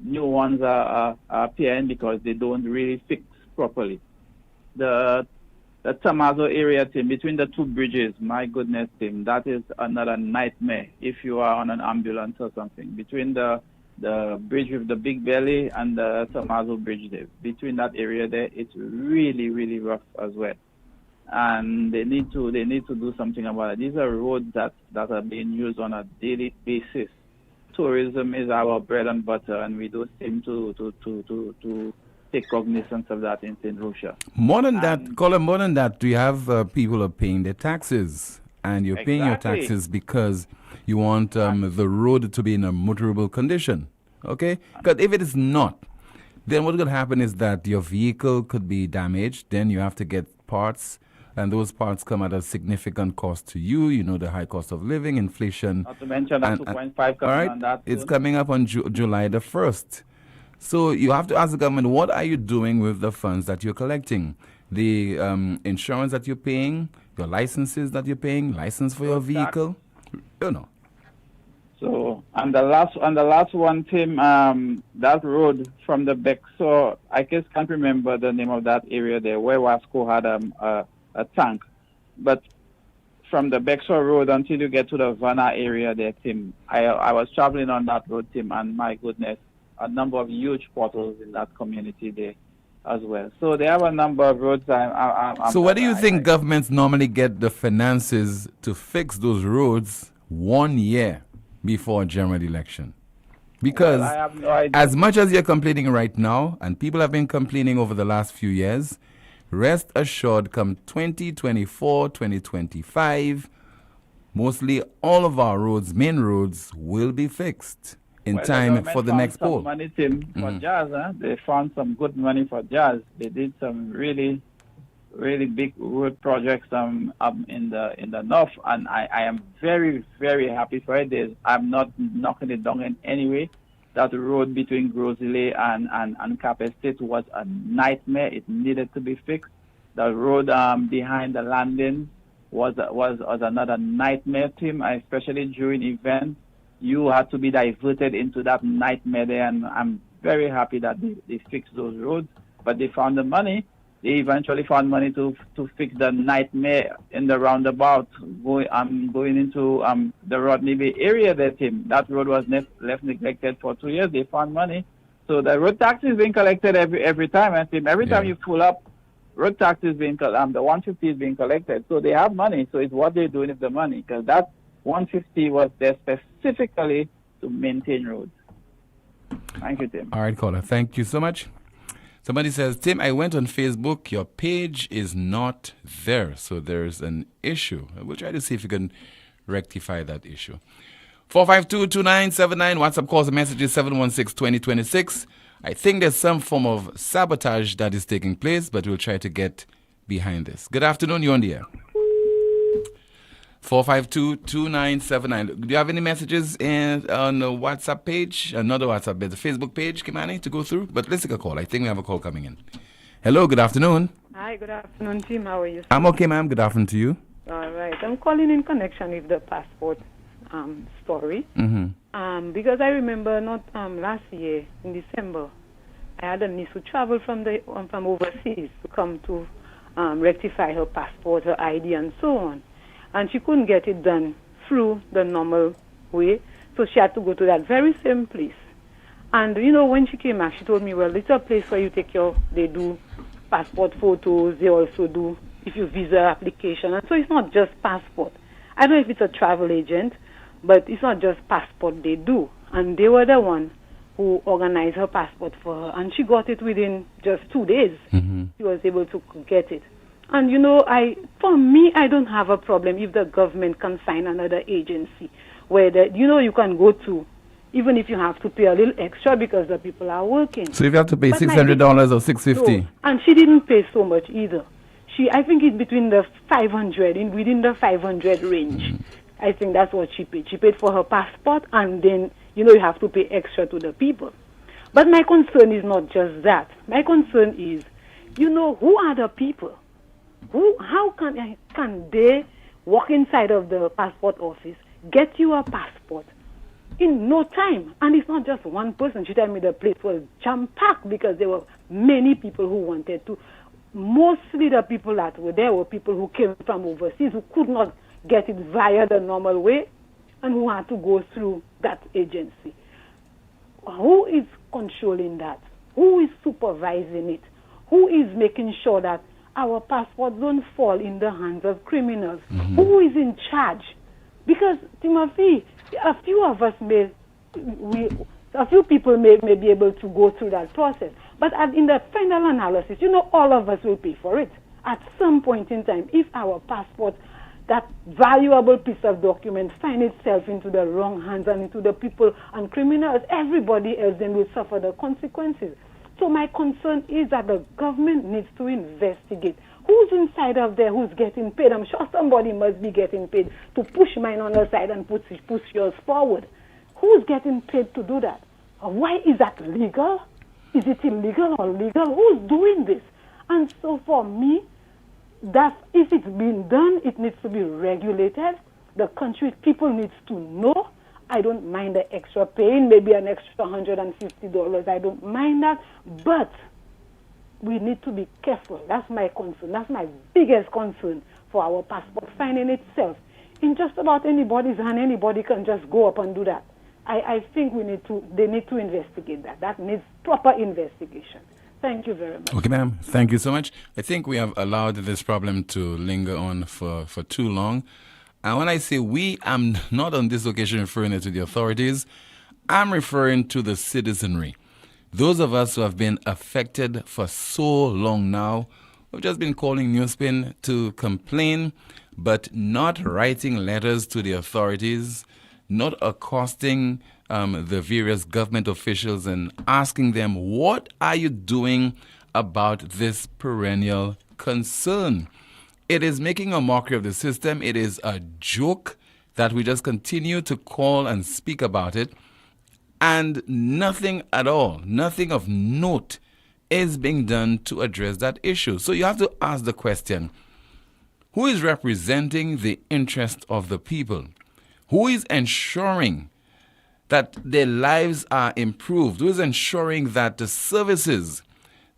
new ones are appearing because they don't really fix properly. The Tamazo area, Tim, between the two bridges, my goodness, Tim, that is another nightmare if you are on an ambulance or something. Between the bridge with the big belly and the Tamazo bridge there, between that area there, it's really rough as well. And they need to do something about it. These are roads that are being used on a daily basis. Tourism is our bread and butter, and we do seem to take cognizance of that in St. Lucia. More than that, we have people who are paying their taxes, and you're paying your taxes because you want the road to be in a motorable condition, okay? Because if it is not, then what's going to happen is that your vehicle could be damaged, then you have to get parts, and those parts come at a significant cost to you, the high cost of living, inflation. Not to mention that 2.5 coming on that soon. It's coming up on July the 1st. So you have to ask the government, what are you doing with the funds that you're collecting? The insurance that you're paying, your licenses that you're paying, license for your vehicle, So, and the last one, Tim, that road from the Bexor, I just can't remember the name of that area there, where Wasco had a tank. But from the Bexor Road until you get to the Vanna area there, Tim, I was traveling on that road, Tim, and my goodness, a number of huge potholes in that community there as well. So they have a number of roads. So where do you think governments normally get the finances to fix those roads 1 year before a general election? Because I have no idea. As much as you're complaining right now, and people have been complaining over the last few years, rest assured come 2024, 2025, mostly all of our roads, main roads, will be fixed in time for the next poll. Money, Tim, for jazz, they found some good money for jazz. They did some really big road projects in the north, and I am very happy for it. I'm not knocking it down in any way. that road between Grosley and Cap Estate was a nightmare. It needed to be fixed. The road behind the landing was another nightmare, Tim, especially during events. You had to be diverted into that nightmare there, and I'm very happy that they fixed those roads. But they found the money. They eventually found money to fix the nightmare in the roundabout going into the Rodney Bay area there, Tim. That road was left neglected for 2 years. They found money. So the road tax is being collected every time, and Tim, every time you pull up, road tax is being the 150 is being collected. So they have money. So it's what they're doing with the money, because that 150 was there specifically to maintain roads. Thank you, Tim. All right, caller. Thank you so much. Somebody says, Tim, I went on Facebook. Your page is not there. So there's an issue. We'll try to see if we can rectify that issue. 452-2979. WhatsApp calls and messages 716-2026. I think there's some form of sabotage that is taking place, but we'll try to get behind this. Good afternoon. You're on the air. 452-2979. Do you have any messages on the WhatsApp page? Another WhatsApp page, the Facebook page, Kimani, to go through? But let's take a call. I think we have a call coming in. Hello, good afternoon. Hi, good afternoon, Tim. How are you? I'm okay, ma'am. Good afternoon to you. All right. I'm calling in connection with the passport story. Because I remember last year in December, I had a niece who traveled from overseas to come to rectify her passport, her ID, and so on. And she couldn't get it done through the normal way, so she had to go to that very same place. And, when she came back, she told me, well, it's a place where they do passport photos, they also do, if you visa application. And so it's not just passport. I don't know if it's a travel agent, but it's not just passport they do. And they were the one who organized her passport for her. And she got it within just 2 days. She was able to get it. And, for me, I don't have a problem if the government can find another agency where, you can go to, even if you have to pay a little extra because the people are working. So if you have to pay $600 or $650? No. And she didn't pay so much either. I think it's between the 500, within the 500 range. I think that's what she paid. She paid for her passport, and then, you have to pay extra to the people. But my concern is not just that. My concern is, who are the people? How can they walk inside of the passport office, get you a passport in no time? And it's not just one person. She told me the place was jam-packed because there were many people who wanted to. Mostly the people that were there were people who came from overseas who could not get it via the normal way and who had to go through that agency. Who is controlling that? Who is supervising it? Who is making sure that our passports don't fall in the hands of criminals? Who is in charge? Because, Timothy, a few people may be able to go through that process. But in the final analysis, all of us will pay for it. At some point in time, if our passport, that valuable piece of document, find itself into the wrong hands and into the people and criminals, everybody else then will suffer the consequences. So my concern is that the government needs to investigate who's inside of there, who's getting paid. I'm sure somebody must be getting paid to push mine on the side and push yours forward. Who's getting paid to do that? Why is that legal? Is it illegal or legal? Who's doing this? And so for me, that if it's been done, it needs to be regulated. The country, people needs to know. I don't mind the extra paying, maybe an extra $150. I don't mind that. But we need to be careful. That's my concern. That's my biggest concern for our passport finding itself in just about anybody's hand. Anybody can just go up and do that. I think they need to investigate that. That needs proper investigation. Thank you very much. Okay, ma'am. Thank you so much. I think we have allowed this problem to linger on for too long. And when I say we, I'm not on this occasion referring to the authorities. I'm referring to the citizenry. Those of us who have been affected for so long now, we've just been calling NewsSpin to complain, but not writing letters to the authorities, not accosting the various government officials and asking them, what are you doing about this perennial concern? It is making a mockery of the system. It is a joke that we just continue to call and speak about it. And nothing at all, nothing of note is being done to address that issue. So you have to ask the question, who is representing the interest of the people? Who is ensuring that their lives are improved? Who is ensuring that the services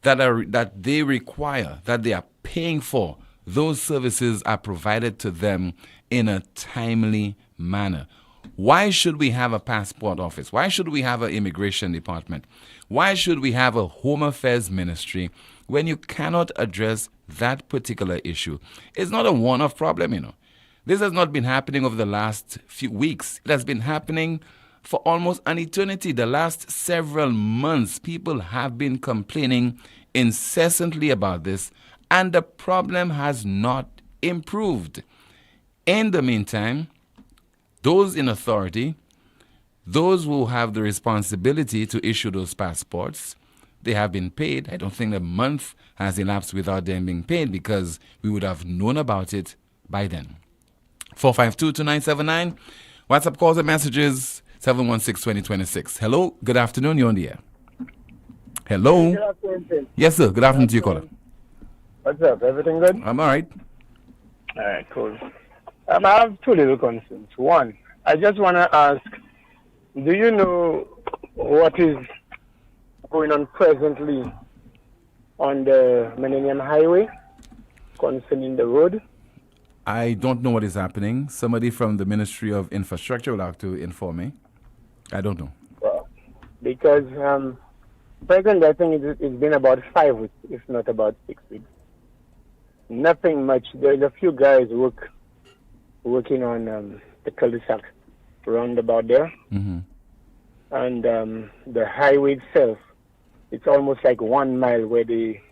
that they require, that they are paying for, those services are provided to them in a timely manner? Why should we have a passport office? Why should we have an immigration department? Why should we have a home affairs ministry when you cannot address that particular issue? It's not a one-off problem, This has not been happening over the last few weeks. It has been happening for almost an eternity. The last several months, people have been complaining incessantly about this, and the problem has not improved. In the meantime, those in authority, those who have the responsibility to issue those passports, they have been paid. I don't think a month has elapsed without them being paid, because we would have known about it by then. 452-2979. WhatsApp calls and messages 716-2026. Hello, good afternoon. You're on the air. Hello. Good afternoon. Yes, sir. Good afternoon to you, caller. What's up? Everything good? I'm all right. All right, cool. I have two little concerns. One, I just want to ask, do you know what is going on presently on the Millennium Highway concerning the road? I don't know what is happening. Somebody from the Ministry of Infrastructure will have to inform me. I don't know. Well, because presently I think it's been about 5 weeks, if not about 6 weeks. Nothing much. There's a few guys working on the cul-de-sac roundabout there. Mm-hmm. And the highway itself, it's almost like 1 mile where they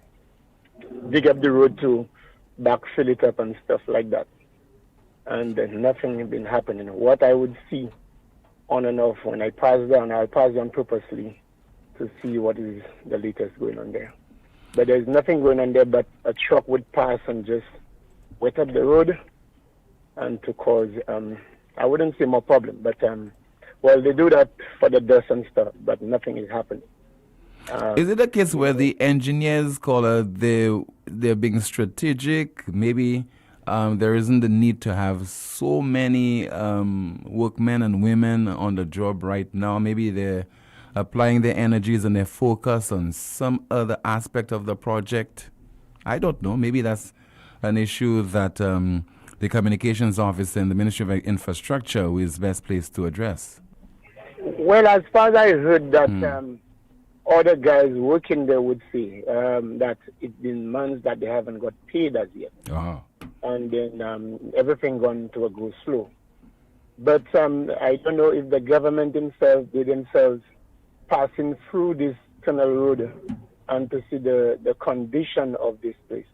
dig up the road to backfill it up and stuff like that. And nothing has been happening. What I would see on and off when I pass down, I'll pass down purposely to see what is the latest going on there. But there's nothing going on there but a truck would pass and just wet up the road and to cause, I wouldn't say more problem, but well, they do that for the dust and stuff, but nothing is happening. Is it a case where the engineers, caller, they're being strategic? Maybe there isn't the need to have so many workmen and women on the job right now. Maybe they're applying their energies and their focus on some other aspect of the project. I don't know. Maybe that's an issue that the communications office and the Ministry of Infrastructure is best placed to address. Well, as far as I heard that other guys working there would say that it's been months that they haven't got paid as yet. And then everything gone to a go slow. But I don't know if the government themselves passing through this tunnel road and to see the condition of this place.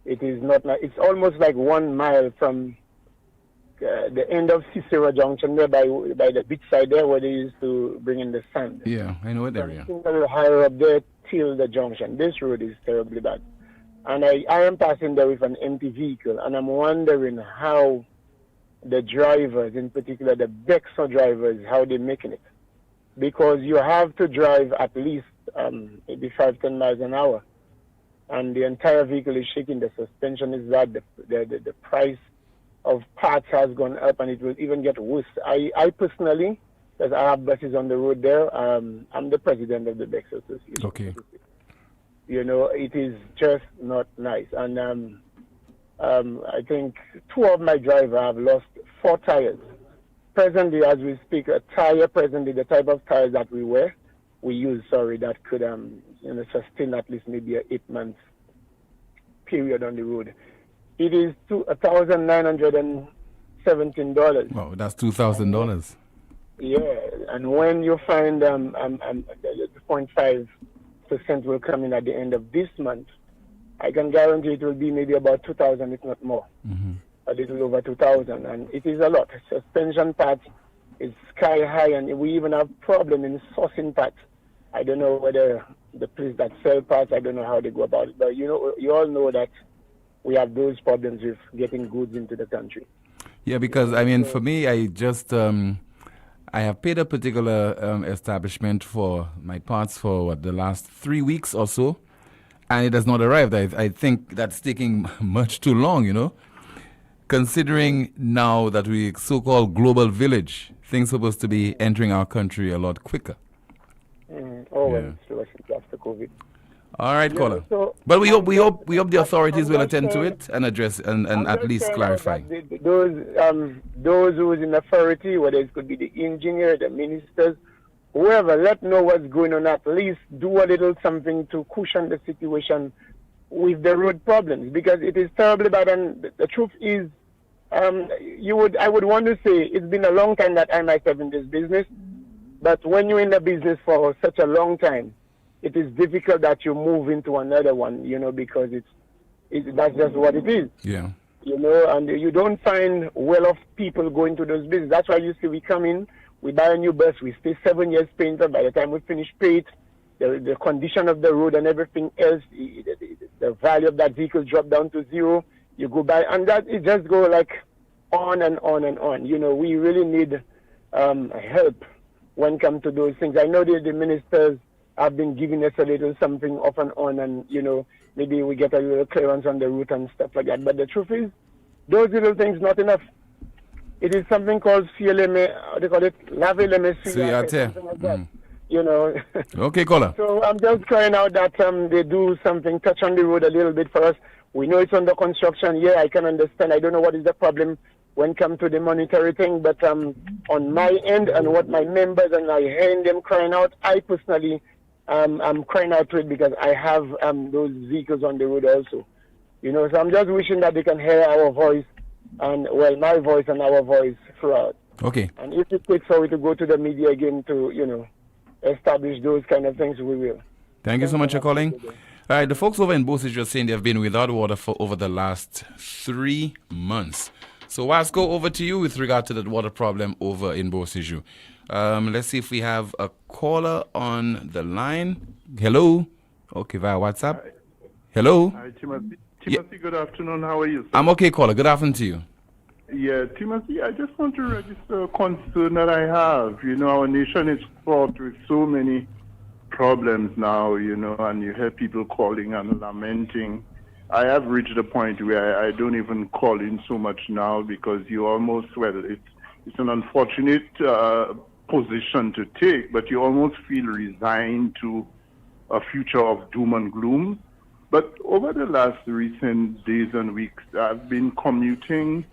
It is not like, it's almost like 1 mile from the end of Cicero Junction there by the beach side there where they used to bring in the sand. Yeah, I know that area. A little higher up there till the junction. This road is terribly bad. And I am passing there with an empty vehicle, and I'm wondering how the drivers, in particular the Bexar drivers, how they're making it. Because you have to drive at least maybe 5-10 miles an hour. And the entire vehicle is shaking. The suspension is bad. The price of parts has gone up, and it will even get worse. I personally, because I have buses on the road there, I'm the president of the Bexar Association. Okay. You know, it is just not nice. And I think 2 of my drivers have lost 4 tires. Presently, as we speak, a tire presently, the type of tires that we use, that could sustain at least maybe a 8-month period on the road. It is $1,917. Wow, that's $2,000. Yeah, and when you find the 0.5% will come in at the end of this month, I can guarantee it will be maybe about 2,000, if not more. Mm-hmm. A little over 2,000, and it is a lot. Suspension parts is sky high, and we even have problem in sourcing parts. I don't know whether the place that sell parts, I don't know how they go about it, but you all know that we have those problems with getting goods into the country. Yeah, because I mean, for me, I just I have paid a particular establishment for my parts for the last 3 weeks or so, and it has not arrived. I think that's taking much too long, you know. Considering now that we so-called global village, things supposed to be entering our country a lot quicker. Well, that's the COVID. All right, caller. So but we hope the authorities will attend to it and address and at least clarify. Those who is in authority, whether it could be the engineer, the ministers, whoever, let know what's going on. At least do a little something to cushion the situation with the road problems, because it is terribly bad. And the truth is, I would want to say it's been a long time that I myself in this business, but when you're in the business for such a long time, it is difficult that you move into another one, you know, because that's just what it is. Yeah. You know, and you don't find well-off people going to those businesses. That's why you see we come in, we buy a new bus, we stay 7 years paying it. By the time we finish pay it, the condition of the road and everything else, the value of that vehicle drop down to zero. You go by, and that it just go like on and on and on. You know, we really need help when it comes to those things. I know the ministers have been giving us a little something off and on, and, you know, maybe we get a little clearance on the route and stuff like that. But the truth is, those little things not enough. It is something called CLMA, they call it Laveleme, something like that. You know. Okay, caller. So I'm just crying out that they do something, touch on the road a little bit for us. We know it's under construction. Yeah, I can understand. I don't know what is the problem when it comes to the monetary thing, but on my end and what my members and I hearing them crying out, I personally I'm crying out to it because I have those vehicles on the road also. You know, so I'm just wishing that they can hear our voice and, well, my voice and our voice throughout. Okay. And if it takes for we to go to the media again to, you know, establish those kind of things, we will. Thank you so much for calling. All right, the folks over in Bosage are saying they've been without water for over the last 3 months. So Wasco, over to you with regard to the water problem over in Bosage. Let's see if we have a caller on the line. Hello. Okay, via WhatsApp. Hi. Hello. Hi, Timothy. Timothy, good afternoon. How are you, sir? I'm okay, caller. Good afternoon to you. Yeah, Timothy, I just want to register a concern that I have. You know, our nation is fraught with so many problems now, you know, and you hear people calling and lamenting. I have reached a point where I don't even call in so much now because you almost, well, it's an unfortunate position to take, but you almost feel resigned to a future of doom and gloom. But over the last recent days and weeks, I've been commuting,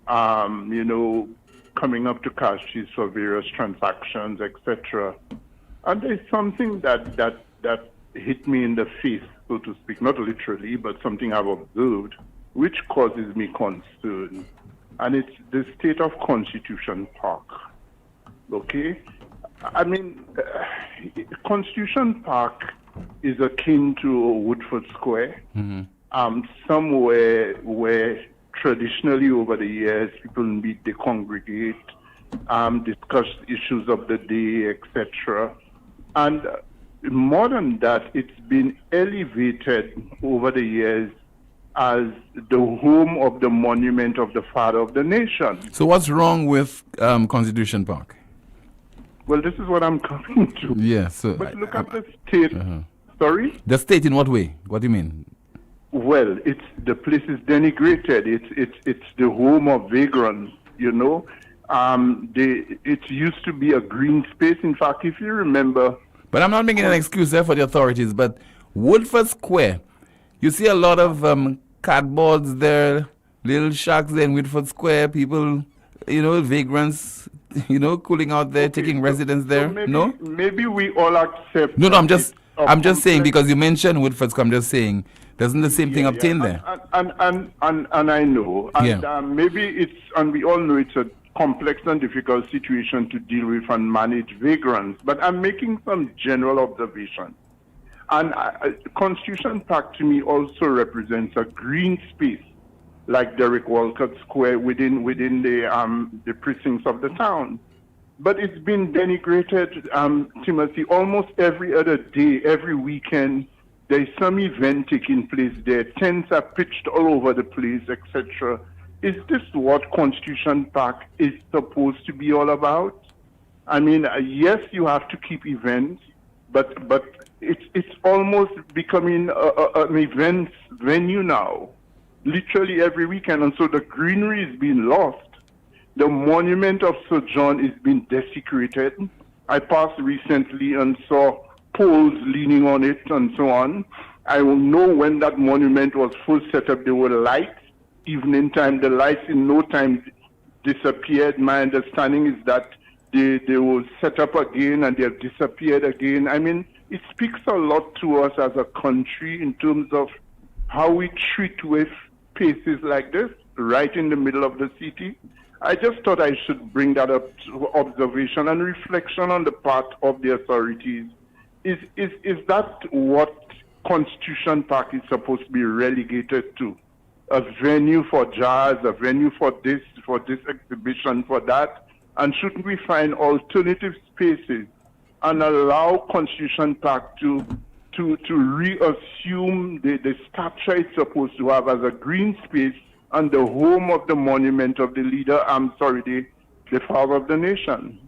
you know, coming up to Cashews for various transactions, etc. And there's something that hit me in the face, so to speak, not literally, but something I've observed, which causes me concern. And it's the state of Constitution Park. Okay? I mean, Constitution Park is akin to Woodford Square, somewhere where traditionally over the years people meet, they congregate, discuss issues of the day, etc. And more than that, it's been elevated over the years as the home of the monument of the father of the nation. So what's wrong with Constitution Park? Well, this is what I'm coming to. Yeah, so... But look at the state. Sorry? The state in what way? What do you mean? Well, the place is denigrated. It's the home of vagrants, you know. It used to be a green space. In fact, if you remember... But I'm not making an excuse there for the authorities, but Woodford Square, you see a lot of cardboards there, little shacks there in Woodford Square, people, you know, vagrants, you know, cooling out there, taking residence there. So maybe we all accept... No, I'm just saying, because you mentioned Woodford Square, I'm just saying, doesn't the same thing obtain there? And I know. And maybe it's, and we all know it's a complex and difficult situation to deal with and manage vagrants. But I'm making some general observations. And Constitution Park to me also represents a green space, like Derek Walcott Square within the precincts of the town. But it's been denigrated, Timothy, almost every other day, every weekend. There's some event taking place there. Tents are pitched all over the place, etc. Is this what Constitution Park is supposed to be all about? I mean, yes, you have to keep events, but it's almost becoming an events venue now, literally every weekend, and so the greenery is being lost. The monument of Sir John is being desecrated. I passed recently and saw poles leaning on it and so on. I know when that monument was full set up, there were lights. Evening time, the lights in no time disappeared. My understanding is that they will set up again and they have disappeared again. I mean, it speaks a lot to us as a country in terms of how we treat with places like this, right in the middle of the city. I just thought I should bring that up to observation and reflection on the part of the authorities. Is that what Constitution Park is supposed to be relegated to? A venue for jazz, a venue for this exhibition, for that? And shouldn't we find alternative spaces and allow Constitution Park to reassume the stature it's supposed to have as a green space and the home of the monument of the leader, the father of the nation?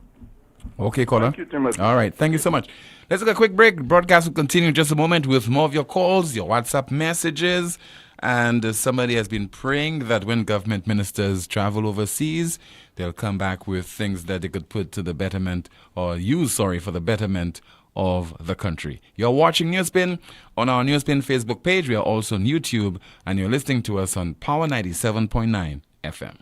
Okay, caller. Thank you, Timothy. All right, thank you so much. Let's take a quick break. Broadcast will continue in just a moment with more of your calls, your WhatsApp messages. And somebody has been praying that when government ministers travel overseas, they'll come back with things that they could put to the betterment or use, for the betterment of the country. You're watching NewsSpin on our NewsSpin Facebook page. We are also on YouTube, and you're listening to us on Power 97.9 FM.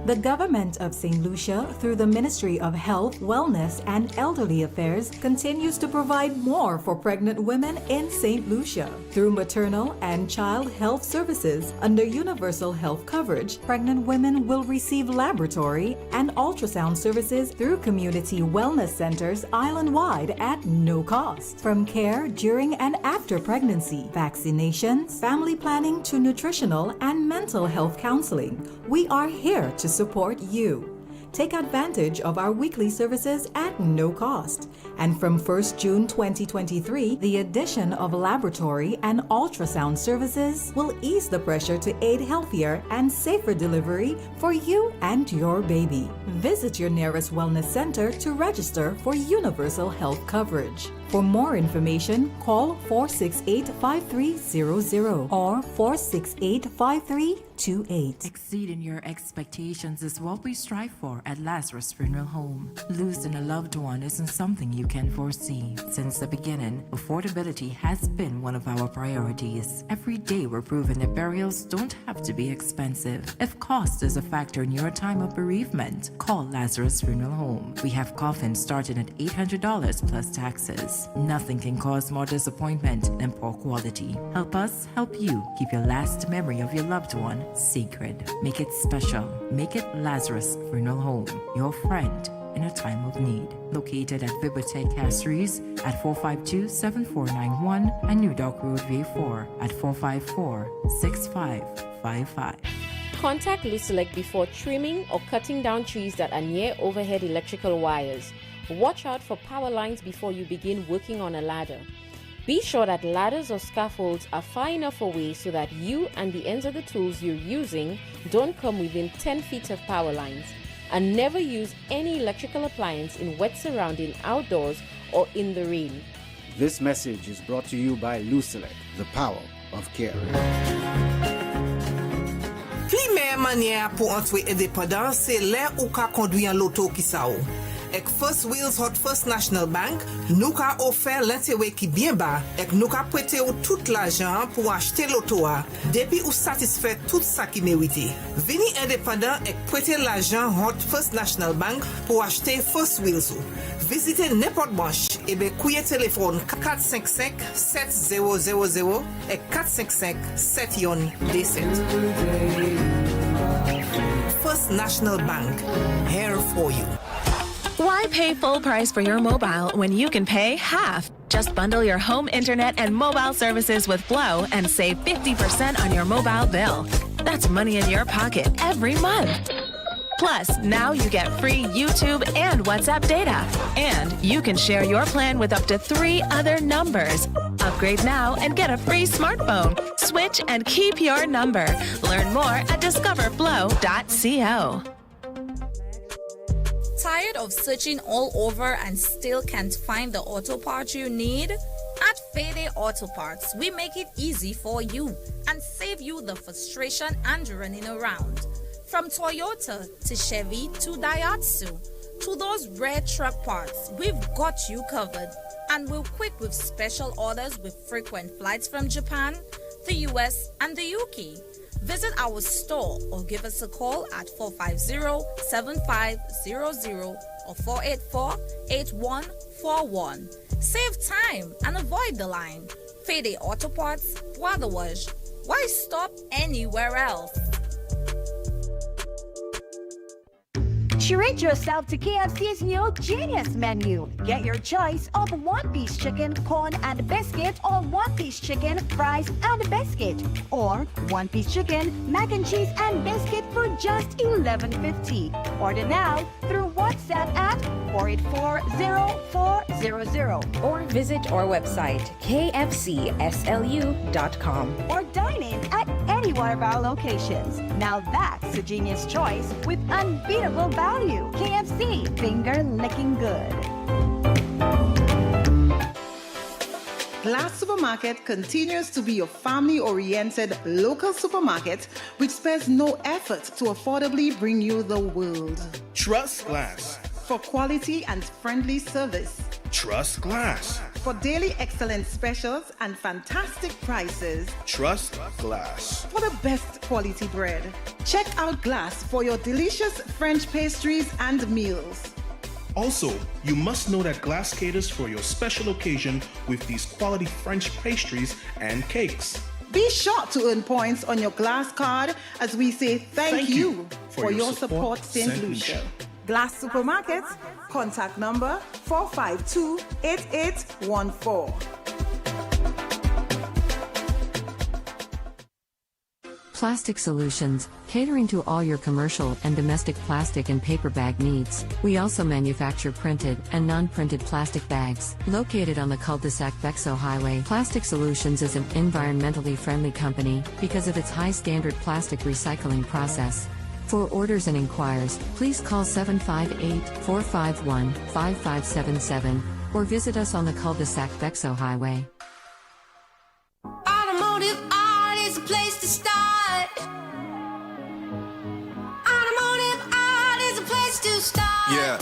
The government of St. Lucia, through the Ministry of Health, Wellness, and Elderly Affairs, continues to provide more for pregnant women in St. Lucia. Through maternal and child health services under universal health coverage, pregnant women will receive laboratory and ultrasound services through community wellness centers island-wide at no cost. From care during and after pregnancy, vaccinations, family planning to nutritional and mental health counseling, we are here to support you. Take advantage of our weekly services at no cost. And from 1st June 2023, the addition of laboratory and ultrasound services will ease the pressure to aid healthier and safer delivery for you and your baby. Visit your nearest wellness center to register for universal health coverage. For more information, call 468-5300 or 468-5328. Exceeding your expectations is what we strive for at Lazarus Funeral Home. Losing a loved one isn't something you can foresee. Since the beginning, affordability has been one of our priorities. Every day we're proving that burials don't have to be expensive. If cost is a factor in your time of bereavement, call Lazarus Funeral Home. We have coffins starting at $800 plus taxes. Nothing can cause more disappointment than poor quality. Help us help you keep your last memory of your loved one sacred. Make it special. Make it Lazarus Funeral Home, your friend in a time of need. Located at Bibliotheque Castries at 452-7491 and New Dock Road V4 at 454-6555. Contact Lucelec before trimming or cutting down trees that are near overhead electrical wires. Watch out for power lines before you begin working on a ladder. Be sure that ladders or scaffolds are far enough away so that you and the ends of the tools you're using don't come within 10 feet of power lines. And never use any electrical appliance in wet surrounding outdoors or in the rain. This message is brought to you by Lucelec, the power of care. Pli meilleure manière pour entrer indépendant, c'est là où ka conduire en loto qui sa ou. Ek First Wheels Hot First National Bank, nous ka offert l'intérêt qui bien bas, ek nous ka prêter ou tout l'argent pour acheter l'auto a, depuis ou satisfait tout ça qui mérite. Vini indépendant ek prêter l'argent Hot First National Bank pour acheter First Wheels ou. Visitez n'importe branche et be kouye téléphone 455-7000 et 455-717. First National Bank, here for you. Why pay full price for your mobile when you can pay half? Just bundle your home internet and mobile services with Flow and save 50% on your mobile bill. That's money in your pocket every month. Plus, now you get free YouTube and WhatsApp data. And you can share your plan with up to 3 other numbers. A Upgrade now and get a free smartphone. Switch and keep your number. Learn more at discoverflow.co. Tired of searching all over and still can't find the auto parts you need? At Fede Auto Parts, we make it easy for you and save you the frustration and running around. From Toyota to Chevy to Daihatsu to those rare truck parts, we've got you covered. And we're quick with special orders with frequent flights from Japan, the US, and the UK. Visit our store or give us a call at 450-7500 or 484-8141. Save time and avoid the line. Fede Auto Parts, Waterwash. Why stop anywhere else? Treat yourself to KFC's new Genius menu. Get your choice of one-piece chicken, corn, and biscuit, or one-piece chicken, fries, and biscuit, or one-piece chicken, mac and cheese, and biscuit for just $11.50. Order now through WhatsApp at 484-0400 or visit our website kfcslu.com or dine in at any one of our locations. Now that's a genius choice with unbeatable value. KFC, finger licking good. Glass Supermarket continues to be your family-oriented local supermarket which spares no effort to affordably bring you the world. Trust Glass. For quality and friendly service. Trust Glass. For daily excellent specials and fantastic prices. Trust Glass. For the best quality bread. Check out Glass for your delicious French pastries and meals. Also, you must know that Glass caters for your special occasion with these quality French pastries and cakes. Be sure to earn points on your Glass card as we say thank you for your support, St. Lucia. Glass Supermarkets, contact number 452-8814. Plastic Solutions, catering to all your commercial and domestic plastic and paper bag needs. We also manufacture printed and non-printed plastic bags. Located on the cul-de-sac Bexo Highway, Plastic Solutions is an environmentally friendly company because of its high standard plastic recycling process. For orders and inquiries, please call 758-451-5577 or visit us on the cul-de-sac Bexo Highway. Automotive art is a place to start. Automotive art is a place to start. Yeah,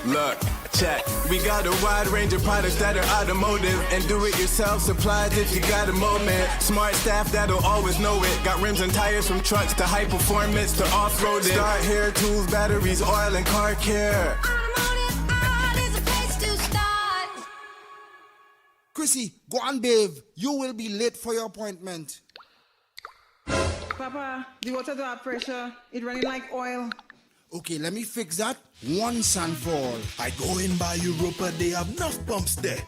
look, check. We got a wide range of products that are automotive and do-it-yourself supplies if you got a moment. Smart staff that'll always know it. Got rims and tires from trucks to high performance to off-roading. Start hair tools, batteries, oil, and car care. Automotive art is a place to start. Chrissy, go on, babe. You will be late for your appointment. Papa, the water to our pressure, it running like oil. Okay, let me fix that once and for all. I go in by Europa, they have enough pumps there.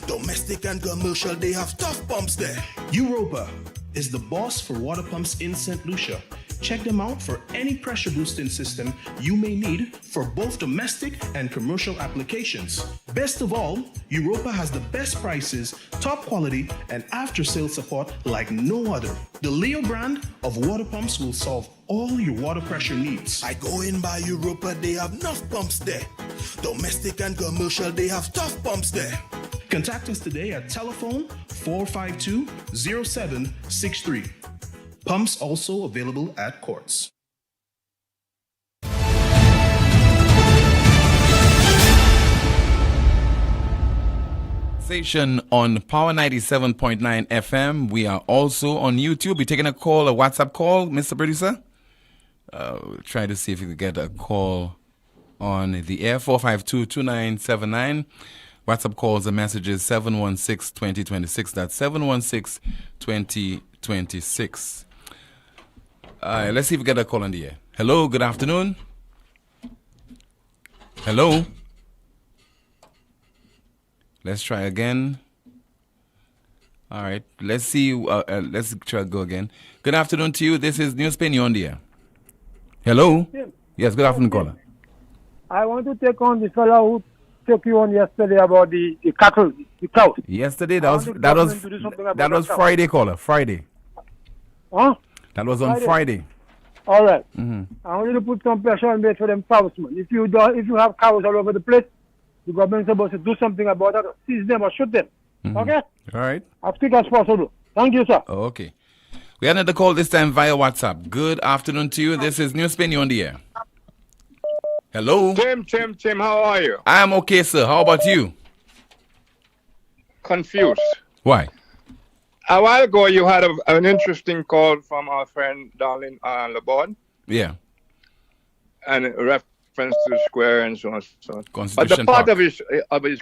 Domestic and commercial, they have tough pumps there. Europa is the boss for water pumps in St. Lucia. Check them out for any pressure boosting system you may need for both domestic and commercial applications. Best of all, Europa has the best prices, top quality, and after-sale support like no other. The Leo brand of water pumps will solve all your water pressure needs. I go in by Europa, they have enough pumps there. Domestic and commercial, they have tough pumps there. Contact us today at telephone 452-0763. Pumps also available at courts. Station on Power 97.9 FM. We are also on YouTube. We're taking a call, a WhatsApp call, Mr. Producer. We'll try to see if we could get a call on the air, 452-2979. WhatsApp calls and messages 716-2026. That's 716-2026. Let's see if we get a call on the air. Hello, good afternoon. Hello. Let's try again. All right, let's see. Let's try to go again. Good afternoon to you. This is NewsSpin. You're on the air. Hello. Yeah. Yes, good afternoon, caller. I want to take on the fellow who took you on yesterday about the cattle, the cows. Yesterday, I want the government to do something about that was cow. Friday, caller. Friday. Huh? That was on Friday. All right. Mm-hmm. I want you to put some pressure on me for them cowsmen. If you have cows all over the place, the government is supposed to do something about that, or seize them or shoot them. Mm-hmm. Okay? All right. As quick as possible. Thank you, sir. Oh, okay. We had another call this time via WhatsApp. Good afternoon to you. This is NewsSpin. You on the air. Hello. Tim, how are you? I'm okay, sir. How about you? Confused. Why? A while ago, you had an interesting call from our friend Darlene Laborde. Yeah. And a reference to the square and so on. But the Constitution part Park. of his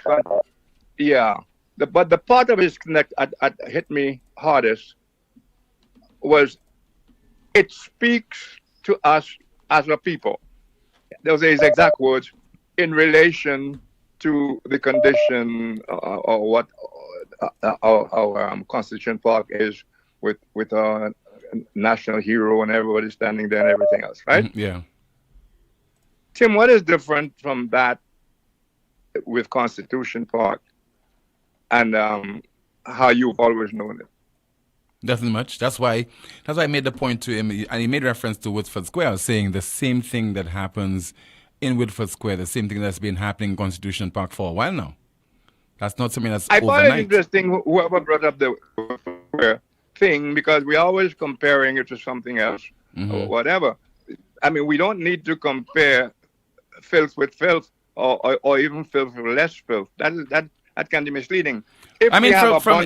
yeah. But the part of his connect at hit me hardest was it speaks to us as a people. Those are his exact words in relation to the condition or what our Constitution Park is with our national hero and everybody standing there and everything else, right? Yeah. Tim, what is different from that with Constitution Park and how you've always known it? Nothing much. That's why I made the point to him, and he made reference to Woodford Square. I was saying the same thing that happens in Woodford Square, the same thing that's been happening in Constitution Park for a while now. That's not something that's I overnight. find it interesting whoever brought up the Square thing, because we're always comparing it to something else or whatever. I mean, we don't need to compare filth with filth or even filth with less filth. That can be misleading. I mean,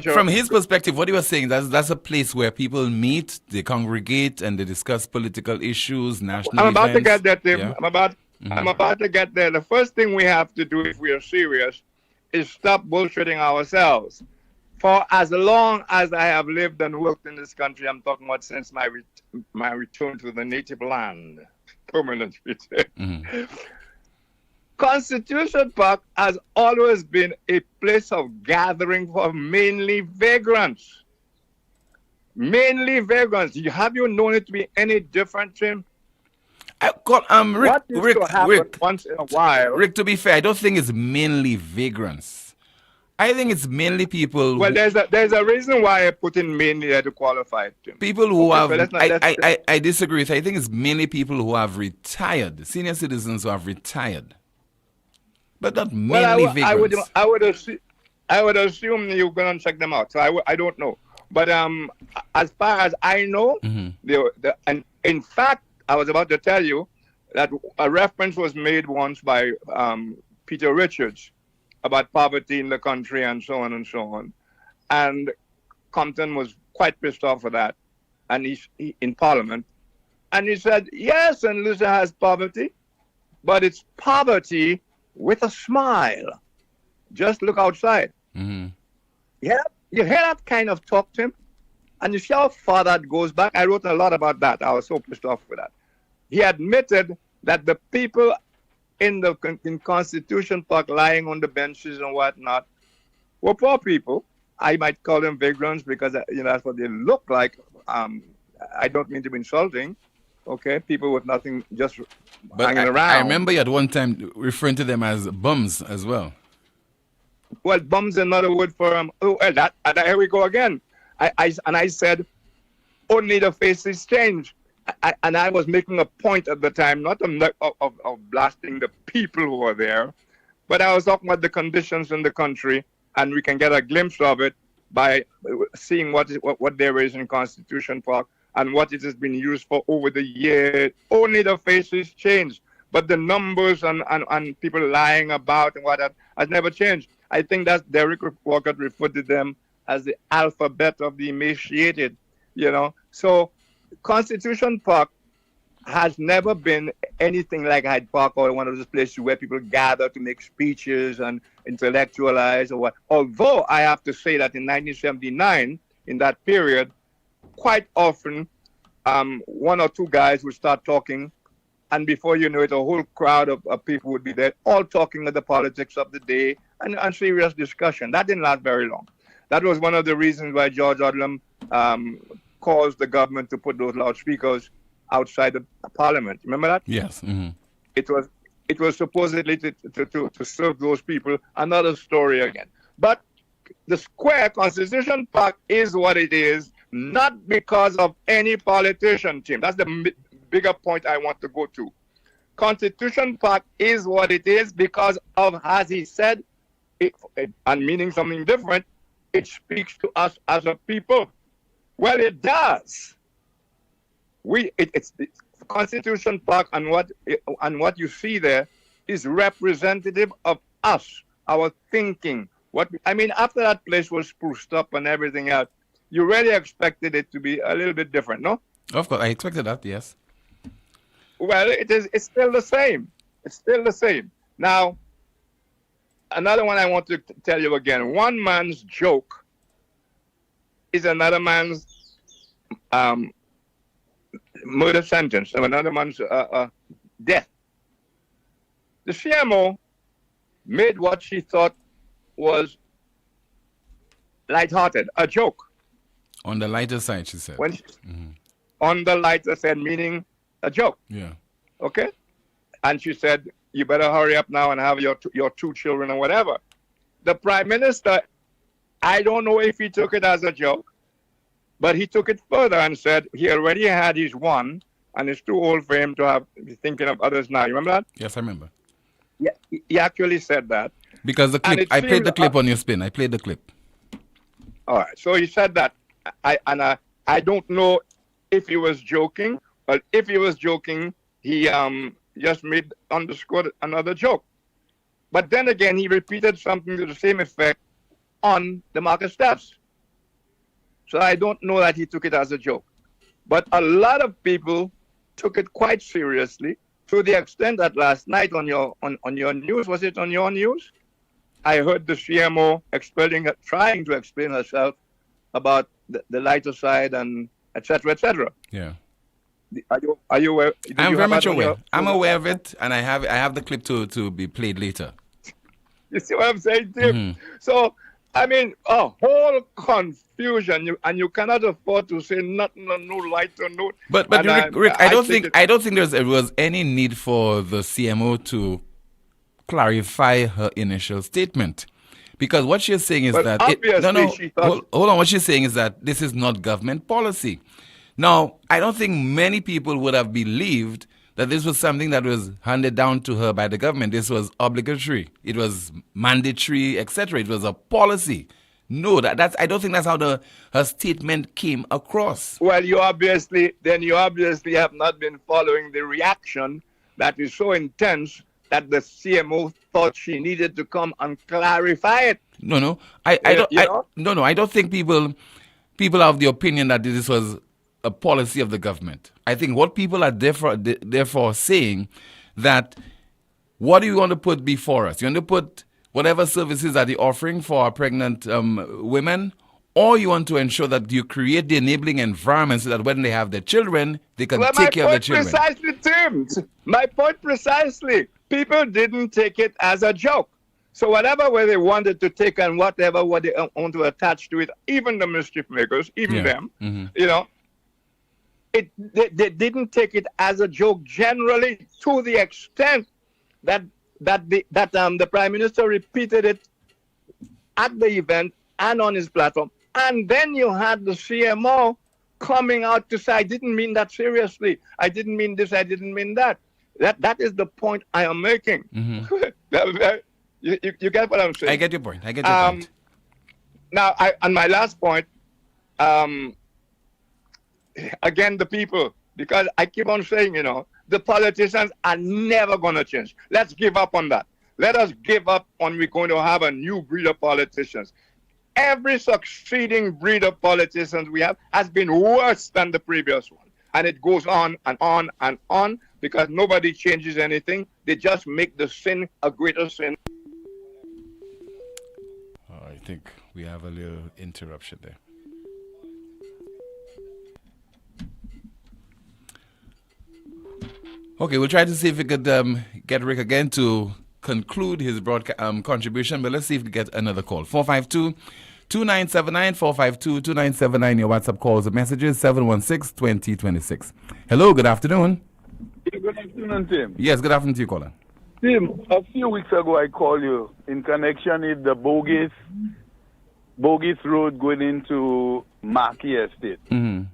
from his perspective, what he was saying, that's a place where people meet, they congregate, and they discuss political issues, national I'm about events. to get there, Tim. Yeah. I'm about to get there. The first thing we have to do if we are serious is stop bullshitting ourselves. For as long as I have lived and worked in this country, I'm talking about since my return to the native land, permanent return. Constitution Park has always been a place of gathering for mainly vagrants. Mainly vagrants. Have you known it to be any different, Tim? Rick, once in a while. Rick, to be fair, I don't think it's mainly vagrants. I think it's mainly people. Well, there's a reason why I put in mainly there to qualify it, Tim. People who have. So I disagree with you. I think it's mainly people who have retired, senior citizens who have retired, but not mainly vagrants. I would assume you're going to check them out. So I don't know, but as far as I know, and in fact, I was about to tell you that a reference was made once by Peter Richards about poverty in the country and so on and so on. And Compton was quite pissed off for that. And he in Parliament. And he said, yes, and Lucia has poverty, but it's poverty with a smile. Just look outside. Yeah, you hear that kind of talk, Tim? And you see how far that goes back? I wrote a lot about that. I was so pissed off with that. He admitted that the people in Constitution Park lying on the benches and whatnot were poor people. I might call them vagrants because that's what they look like. I don't mean to be insulting. Okay, people with nothing, just hanging around. I remember you at one time referring to them as bums as well. Well, bums is another word for here we go again. I said only the faces change. And I was making a point at the time, not of blasting the people who were there, but I was talking about the conditions in the country, and we can get a glimpse of it by seeing what there is in Constitution Park and what it has been used for over the years. Only the faces change, but the numbers and people lying about and what that has never changed. I think that Derek Walker referred to them as the alphabet of the emaciated, So Constitution Park has never been anything like Hyde Park or one of those places where people gather to make speeches and intellectualize or what. Although I have to say that in 1979, in that period, quite often one or two guys would start talking, and before you know it, a whole crowd of people would be there, all talking of the politics of the day and serious discussion. That didn't last very long. That was one of the reasons why George Odlum caused the government to put those loudspeakers outside the Parliament. Remember that? Yes. It was it was supposedly to serve those people. Another story again. But the Square Constitution Park is what it is, not because of any politician team. That's the bigger point I want to go to. Constitution Park is what it is because of, as he said, and meaning something different, it speaks to us as a people. Well, it does. It's Constitution Park, and what you see there is representative of us, our thinking. After that place was spruced up and everything else, you really expected it to be a little bit different, no? Of course, I expected that, yes. Well, it's still the same. It's still the same. Now, another one I want to tell you again. One man's joke is another man's murder sentence, or another man's death. The CMO made what she thought was lighthearted, a joke. On the lighter side, she said. On the lighter side, meaning a joke. Yeah. Okay? And she said, you better hurry up now and have your two children or whatever. The Prime Minister, I don't know if he took it as a joke, but he took it further and said he already had his one and it's too old for him to be thinking of others now. You remember that? Yes, I remember. Yeah, he actually said that. Because the clip, I played the clip on NewsSpin. I played the clip. All right. So he said that. I don't know if he was joking, but if he was joking, he just underscored another joke. But then again, he repeated something to the same effect on the market steps. So I don't know that he took it as a joke. But a lot of people took it quite seriously, to the extent that last night on your news, was it on your news? I heard the CMO trying to explain herself about the lighter side and etc. etc. Yeah. Are you aware? I'm very much aware. I'm aware of it, and I have the clip to be played later. You see what I'm saying, Tim? Mm-hmm. So, a whole confusion, and you cannot afford to say nothing on no lighter note. But Rick, I don't think there was any need for the CMO to clarify her initial statement, because what she's saying is that hold on. What she's saying is that this is not government policy. Now, I don't think many people would have believed that this was something that was handed down to her by the government. This was obligatory. It was mandatory, etc. It was a policy. No, I don't think that's how her statement came across. Well, you obviously have not been following the reaction that is so intense that the CMO thought she needed to come and clarify it. No. I don't think people have the opinion that this was a policy of the government. I think what people are therefore saying that, what do you want to put before us? You want to put whatever services are they offering for our pregnant women, or you want to ensure that you create the enabling environment so that when they have their children, they can take care of their children. Precisely, Tim. My point precisely. People didn't take it as a joke. So whatever way they wanted to take and whatever what they want to attach to it, even the mischief makers, them, they didn't take it as a joke generally, to the extent that the Prime Minister repeated it at the event and on his platform. And then you had the CMO coming out to say, I didn't mean that seriously. I didn't mean this. I didn't mean that. That is the point I am making. Mm-hmm. You get what I'm saying? I get your point. Now, on my last point, again, the people, because I keep on saying, the politicians are never going to change. Let's give up on that. Let us give up on we're going to have a new breed of politicians. Every succeeding breed of politicians we have has been worse than the previous one. And it goes on and on and on, because nobody changes anything. They just make the sin a greater sin. I think we have a little interruption there. Okay, we'll try to see if we could get Rick again to conclude his broadcast contribution, but let's see if we get another call. 452-2979, 452-2979, your WhatsApp calls and messages, 716-2026. Hello, good afternoon. Good afternoon, Tim. Yes, good afternoon to you, caller. Tim, a few weeks ago I called you in connection with the bogus road going into Marquis Estate. Mm-hmm.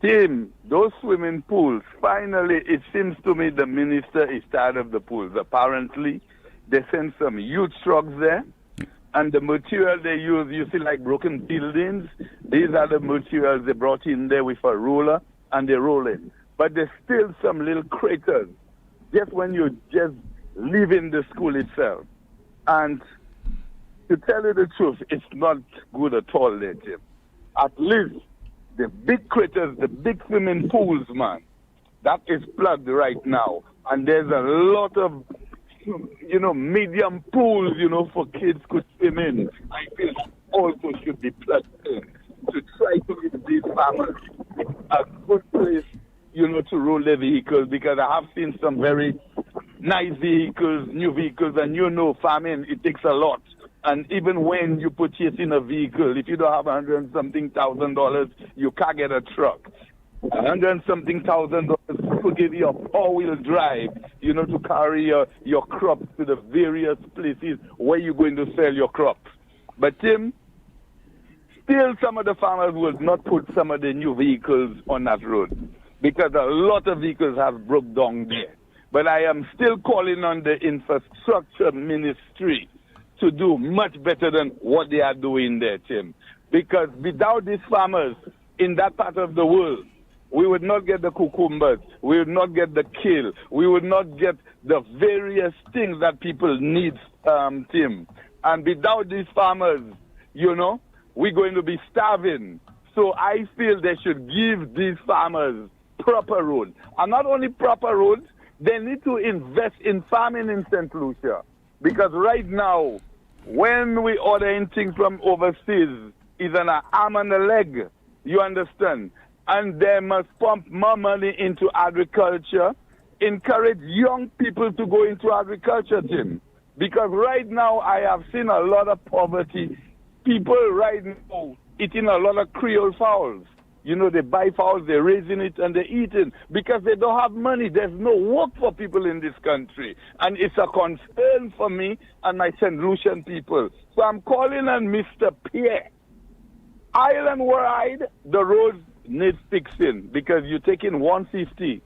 Tim, those swimming pools, finally, it seems to me the minister is tired of the pools. Apparently, they sent some huge trucks there, and the material they use, you see, like broken buildings, these are the materials they brought in there with a roller, and they roll it. But there's still some little craters, just when you just leaving the school itself. And to tell you the truth, it's not good at all there, Tim. At least the big critters, the big swimming pools, man, that is plugged right now. And there's a lot of, medium pools, for kids could swim in. I feel also should be plugged in to try to give these farmers a good place, to roll their vehicles, because I have seen some very nice vehicles, new vehicles, and farming, it takes a lot. And even when you purchase in a vehicle, if you don't have $100,000, you can't get a truck. $100,000, people give you a four-wheel drive, to carry your crops to the various places where you're going to sell your crops. But Tim, still some of the farmers will not put some of the new vehicles on that road, because a lot of vehicles have broke down there. But I am still calling on the infrastructure ministry to do much better than what they are doing there, Tim. Because without these farmers in that part of the world, we would not get the cucumbers, we would not get the kale, we would not get the various things that people need, Tim. And without these farmers, we're going to be starving. So I feel they should give these farmers proper roads. And not only proper roads, they need to invest in farming in St. Lucia. Because right now, when we ordering things from overseas, it's an arm and a leg, you understand? And they must pump more money into agriculture, encourage young people to go into agriculture, Tim. Because right now, I have seen a lot of poverty. People right now eating a lot of Creole fowls. They buy fowls, they're raising it, and they're eating because they don't have money. There's no work for people in this country. And it's a concern for me and my St. Lucian people. So I'm calling on Mr. Pierre. Island-wide, the roads need fixing because you're taking 150,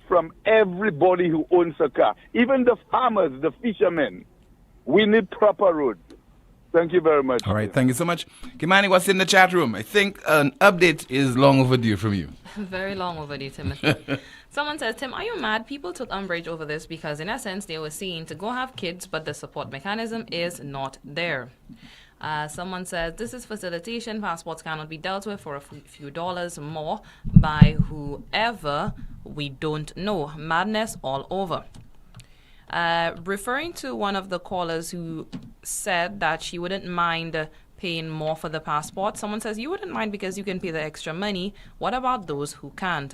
from everybody who owns a car. Even the farmers, the fishermen. We need proper roads. Thank you very much. All right, thank you so much. Kimani, what's in the chat room? I think an update is long overdue from you. Very long overdue, Timothy. Someone says, Tim, are you mad? People took umbrage over this because, in essence, they were saying to go have kids, but the support mechanism is not there. Someone says, this is facilitation. Passports cannot be dealt with for a few dollars more by whoever we don't know. Madness all over. Referring to one of the callers who said that she wouldn't mind paying more for the passport, someone says you wouldn't mind because you can pay the extra money. What about those who can't?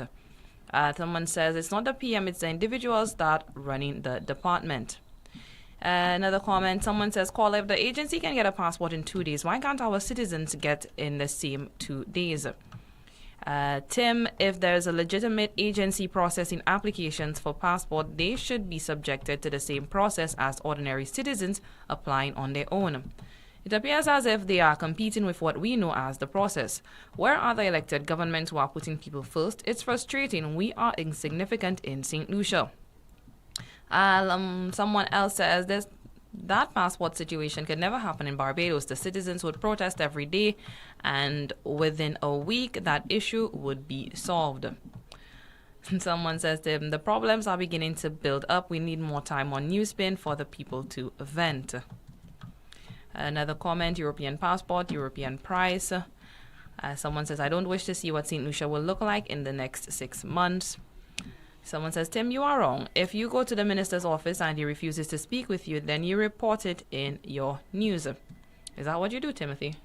Someone says it's not the PM, it's the individuals that running the department. Another comment, someone says, caller, if the agency can get a passport in 2 days, why can't our citizens get in the same 2 days? Tim, if there's a legitimate agency processing applications for passport, they should be subjected to the same process as ordinary citizens applying on their own. It appears as if they are competing with what we know as the process. Where are the elected governments who are putting people first? It's frustrating. We are insignificant in St. Lucia. Someone else says that passport situation could never happen in Barbados. The citizens would protest every day, and within a week, that issue would be solved. Someone says the problems are beginning to build up. We need more time on NewsSpin for the people to vent. Another comment, European passport, European price. Someone says, I don't wish to see what St. Lucia will look like in the next 6 months. Someone says, Tim, you are wrong. If you go to the minister's office and he refuses to speak with you, then you report it in your news. Is that what you do, Timothy?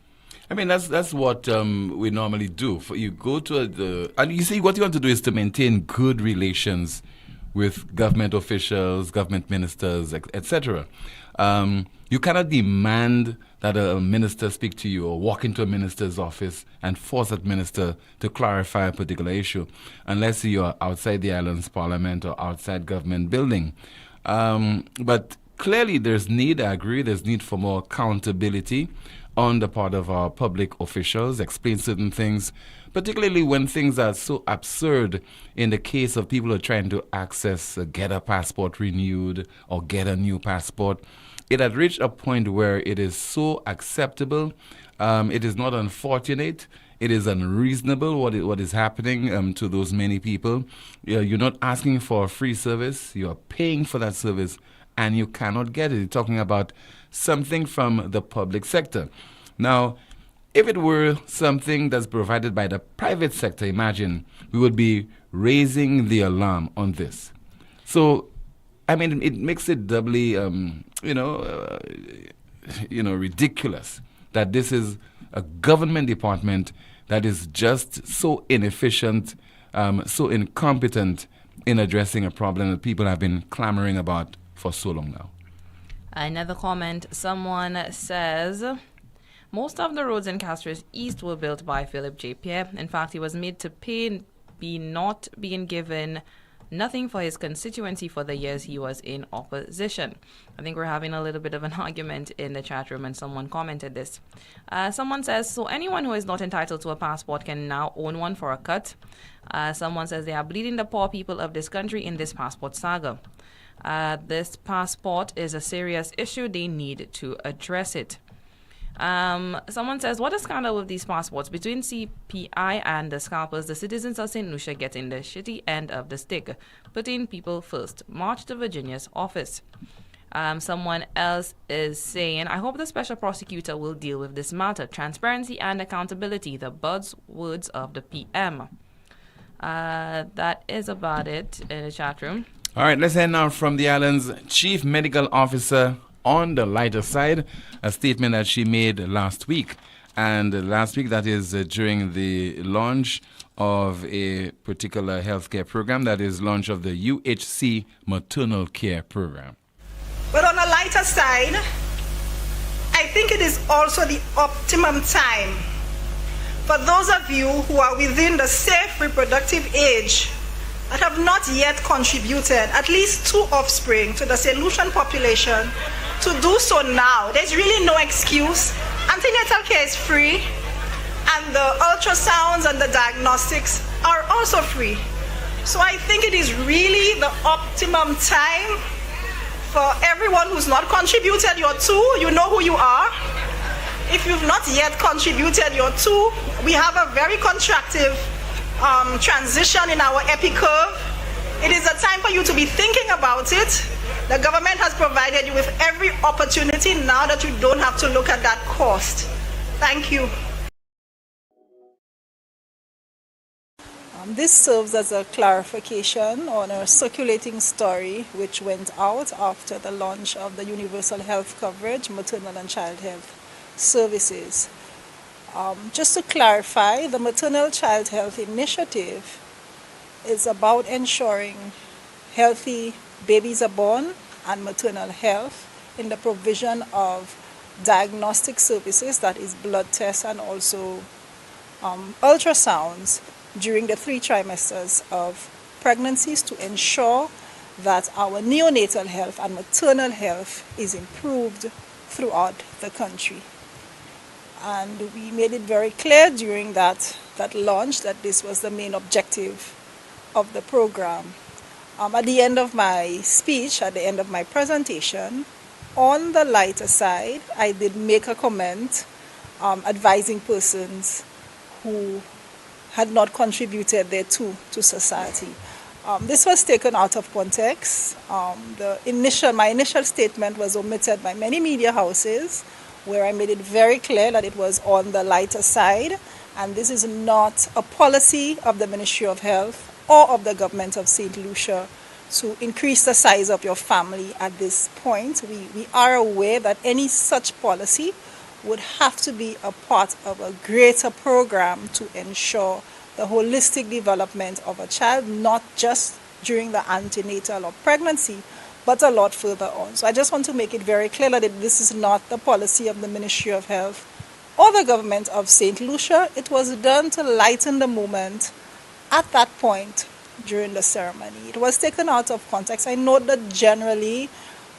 I mean, that's what we normally do. You go to and you see what you want to do is to maintain good relations with government officials, government ministers, etc. You cannot demand that a minister speak to you or walk into a minister's office and force that minister to clarify a particular issue unless you are outside the island's parliament or outside government building. But clearly there's need, I agree, there's need for more accountability on the part of our public officials, explain certain things, particularly when things are so absurd in the case of people who are trying to access, get a passport renewed or get a new passport. It had reached a point where it is so acceptable, it is not unfortunate, it is unreasonable what is happening to those many people. You're not asking for a free service, you're paying for that service, and you cannot get it. You're talking about something from the public sector. Now, if it were something that's provided by the private sector, imagine, we would be raising the alarm on this. So, I mean, it makes it doubly, ridiculous that this is a government department that is just so inefficient, so incompetent in addressing a problem that people have been clamoring about for so long now. Another comment, someone says, most of the roads in Castries East were built by Philip J. Pierre. In fact, he was made to pay, not being given nothing for his constituency for the years he was in opposition. I think we're having a little bit of an argument in the chat room, and someone commented this. Someone says, so anyone who is not entitled to a passport can now own one for a cut. Someone says they are bleeding the poor people of this country in this passport saga. This passport is a serious issue. They need to address it. Someone says, what a scandal with these passports. Between CPI and the scalpers, the citizens of St. Lucia getting the shitty end of the stick. Putting people first. March to Virginia's office. Someone else is saying, I hope the special prosecutor will deal with this matter. Transparency and accountability, the buzzwords of the PM. That is about it in the chat room. All right, let's head now from the island's Chief Medical Officer on the lighter side, a statement that she made last week. And last week, that is during the launch of a particular healthcare program, that is launch of the UHC maternal care program. But on a lighter side, I think it is also the optimum time for those of you who are within the safe reproductive age that have not yet contributed at least 2 offspring to the St. Lucian population to do so now. There's really no excuse. Antenatal care is free, and the ultrasounds and the diagnostics are also free. So I think it is really the optimum time for everyone who's not contributed your 2, you know who you are. If you've not yet contributed your 2, we have a very contractive transition in our epi curve. It is a time for you to be thinking about it. The government has provided you with every opportunity now that you don't have to look at that cost. Thank you. This serves as a clarification on a circulating story which went out after the launch of the universal health coverage, maternal and child health services. Just to clarify, the maternal child health initiative is about ensuring healthy babies are born and maternal health in the provision of diagnostic services, that is blood tests and also ultrasounds during the 3 trimesters of pregnancies to ensure that our neonatal health and maternal health is improved throughout the country. And we made it very clear during that launch that this was the main objective of the program. At the end of my speech, at the end of my presentation, on the lighter side, I did make a comment advising persons who had not contributed their 2 to society. This was taken out of context. My initial statement was omitted by many media houses, where I made it very clear that it was on the lighter side, and this is not a policy of the Ministry of Health or of the government of St. Lucia to increase the size of your family at this point. We are aware that any such policy would have to be a part of a greater program to ensure the holistic development of a child, not just during the antenatal or pregnancy, but a lot further on. So I just want to make it very clear that this is not the policy of the Ministry of Health or the government of St. Lucia. It was done to lighten the moment at that point during the ceremony. It was taken out of context. I note that generally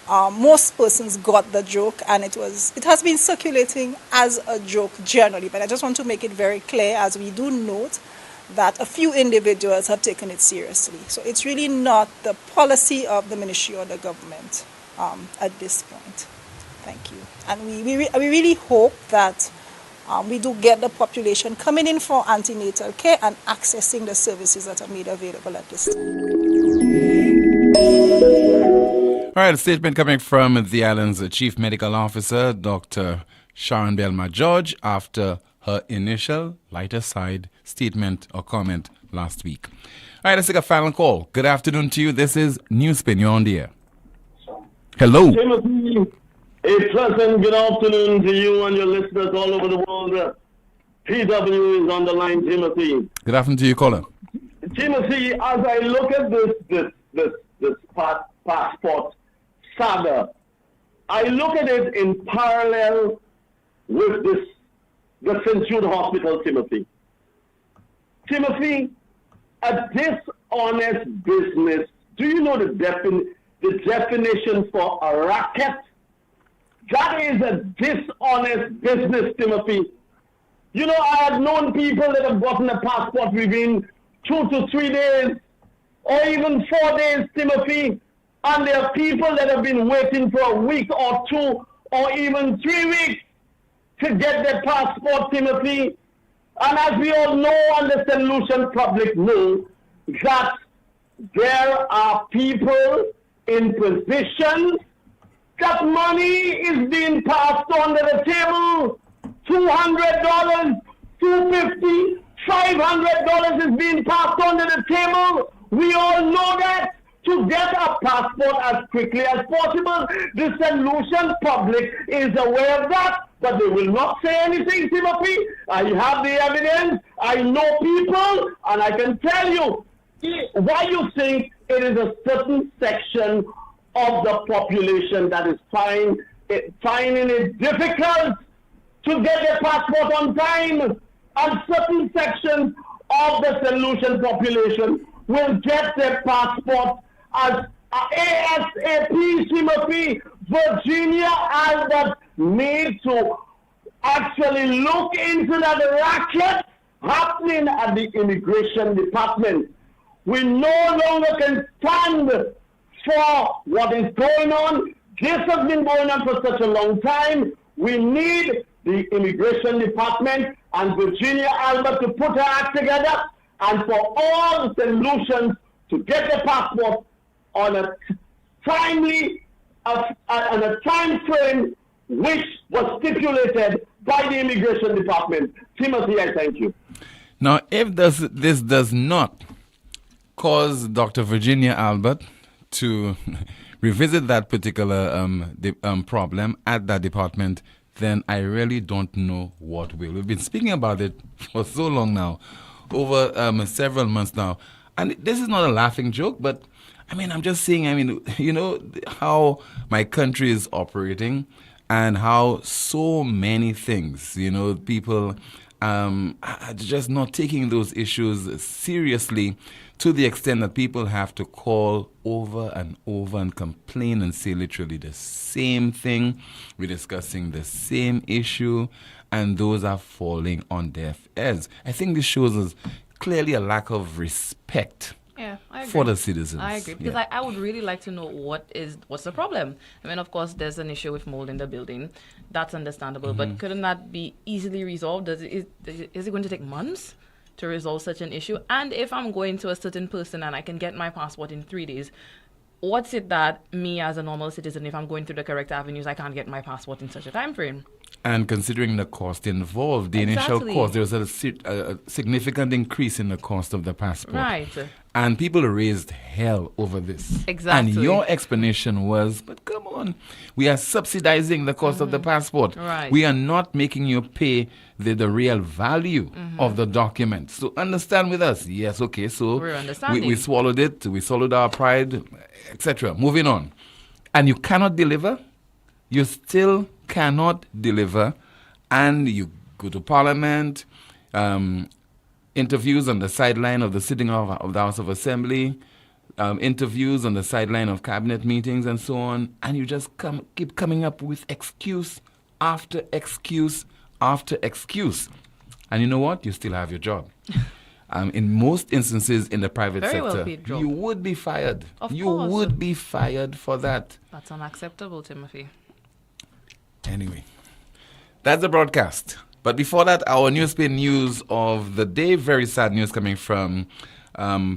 most persons got the joke, and it has been circulating as a joke generally, but I just want to make it very clear, as we do note that a few individuals have taken it seriously. So it's really not the policy of the ministry or the government at this point. Thank you. And we really hope that we do get the population coming in for antenatal care and accessing the services that are made available at this time. All right, a statement coming from the island's Chief Medical Officer, Dr. Sharon Belma George, after her initial lighter side statement or comment last week. All right, let's take a final call. Good afternoon to you. This is NewsSpin. You're on the air. Hello. Timothy, a pleasant good afternoon to you and your listeners all over the world. PW is on the line, Timothy. Good afternoon to you, caller. Timothy, as I look at this passport saga, I look at it in parallel with the St. Jude Hospital, Timothy. Timothy, a dishonest business, do you know the definition for a racket? That is a dishonest business, Timothy. You know, I have known people that have gotten a passport within 2 to 3 days, or even 4 days, Timothy. And there are people that have been waiting for a week or 2 or even 3 weeks to get their passport, Timothy. And as we all know, and the St. Lucian public know, that there are people in positions that money is being passed under the table. $200, $250, $500 is being passed under the table. We all know that. To get a passport as quickly as possible. The St. Lucian public is aware of that, but they will not say anything, Timothy. I have the evidence. I know people, and I can tell you why you think it is a certain section of the population that is finding it difficult to get their passport on time, and certain sections of the St. Lucian population will get their passport as ASAP, Timothy. Virginia Albert needs to actually look into that racket happening at the immigration department. We no longer can stand for what is going on. This has been going on for such a long time. We need the immigration department and Virginia Albert to put her act together, and for all the St. Lucians to get their passport on a timely, on a time frame which was stipulated by the immigration department. Timothy, I thank you. Now, if this does not cause Dr. Virginia Albert to revisit that particular problem at that department, then I really don't know what will. We've been speaking about it for so long now, over several months now. And this is not a laughing joke, but I mean, I'm just saying, you know, how my country is operating and how so many things, you know, people are just not taking those issues seriously, to the extent that people have to call over and complain and say literally the same thing. We're discussing the same issue, and those are falling on deaf ears. I think this shows us clearly a lack of respect for the citizens. I agree, because I would really like to know what's the problem. I mean, of course, there's an issue with mold in the building. That's understandable, but couldn't that be easily resolved? Is it going to take months to resolve such an issue? And if I'm going to a certain person and I can get my passport in 3 days, what's it that me as a normal citizen, if I'm going through the correct avenues, I can't get my passport in such a time frame? And considering the cost involved, the initial cost, there was a significant increase in the cost of the passport. Right. And people raised hell over this. Exactly. And your explanation was, but come on, we are subsidizing the cost of the passport. Right. We are not making you pay the real value of the document. So understand with us. Yes, okay, so we're understanding. We swallowed it, we swallowed our pride, etc. Moving on. And you cannot deliver? You still cannot deliver, and you go to Parliament, interviews on the sideline of the sitting of the House of Assembly, interviews on the sideline of cabinet meetings and so on, and you just keep coming up with excuse after excuse after excuse. And you know what? You still have your job. In most instances in the private sector, you would be fired. You would be fired for that. That's unacceptable, Timothy. Anyway, that's the broadcast. But before that, our NewsSpin news of the day, very sad news coming from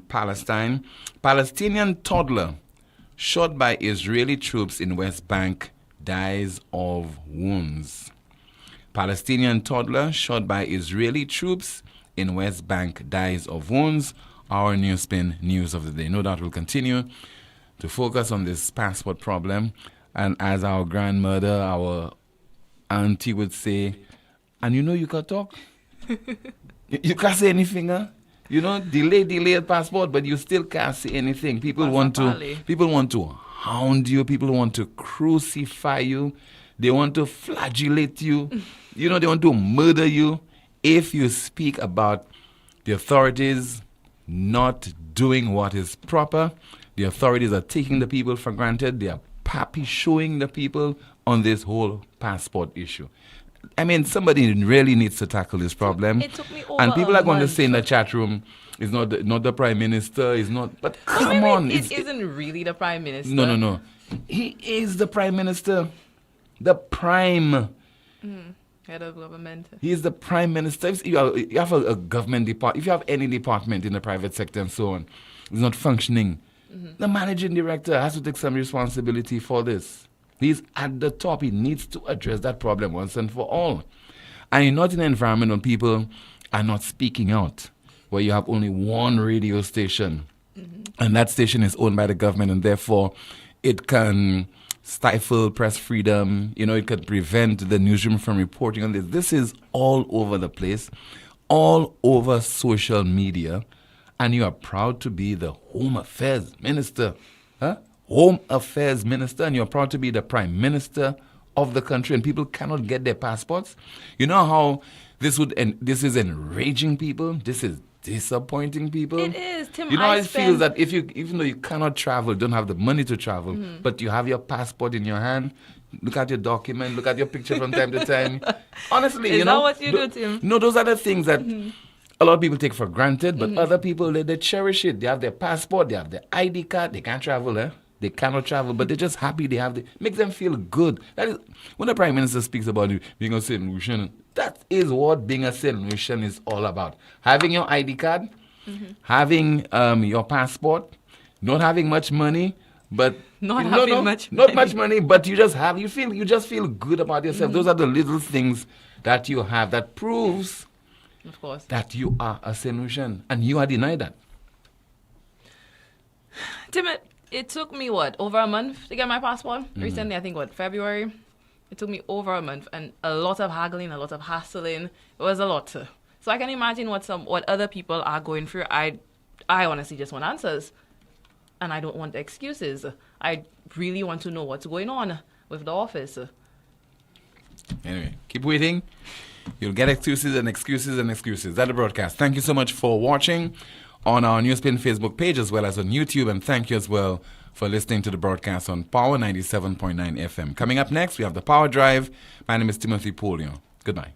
Palestine. Palestinian toddler shot by Israeli troops in West Bank dies of wounds. Palestinian toddler shot by Israeli troops in West Bank dies of wounds. Our NewsSpin news of the day. No doubt we'll continue to focus on this passport problem. And as our grandmother, our auntie would say, and you know you can talk. You can't say anything, huh? You know, delayed passport, but you still can't say anything. People want to hound you. People want to crucify you. They want to flagellate you. You know, they want to murder you if you speak about the authorities not doing what is proper. The authorities are taking the people for granted. They are pappy showing the people on this whole passport issue. I mean, somebody really needs to tackle this problem. It took me over and people are going to month. say in the chat room, it's not the Prime Minister, it's not... But come on. It isn't really the Prime Minister. No. He is the Prime Minister. The Prime. Head of government. He is the Prime Minister. If you have a government department, if you have any department in the private sector and so on, it's not functioning, the managing director has to take some responsibility for this. He's at the top. He needs to address that problem once and for all. And you're not in an environment where people are not speaking out, where you have only one radio station, and that station is owned by the government, and therefore it can stifle press freedom. You know, it could prevent the newsroom from reporting on this. This is all over the place, all over social media, and you are proud to be the Home Affairs Minister. Home Affairs Minister, and you're proud to be the Prime Minister of the country, and people cannot get their passports. You know how this is enraging people? This is disappointing people. It is, Tim. You know how it feels that even though you cannot travel, don't have the money to travel, but you have your passport in your hand, look at your document, look at your picture from time to time. Honestly, is you know. Is that what you do, Tim? No, those are the things that a lot of people take for granted, but other people, they cherish it. They have their passport, they have their ID card, they can't travel, They cannot travel, but they're just happy they have makes them feel good. That is, when the Prime Minister speaks about being a St. Lucian, that is what being a St. Lucian is all about. Having your ID card, having your passport, not having much money, but not much money, but you just feel good about yourself. Those are the little things that you have that proves, of course, that you are a St. Lucian, and you are denied that. Timothy, it took me, over a month to get my passport? Recently, I think, February? It took me over a month, and a lot of haggling, a lot of hassling. It was a lot. So I can imagine what other people are going through. I honestly just want answers, and I don't want excuses. I really want to know what's going on with the office. Anyway, keep waiting. You'll get excuses and excuses and excuses. That's the broadcast. Thank you so much for watching on our NewsSpin Facebook page as well as on YouTube, and thank you as well for listening to the broadcast on Power 97.9 FM. Coming up next, we have the Power Drive. My name is Timothy Poleon. Goodbye.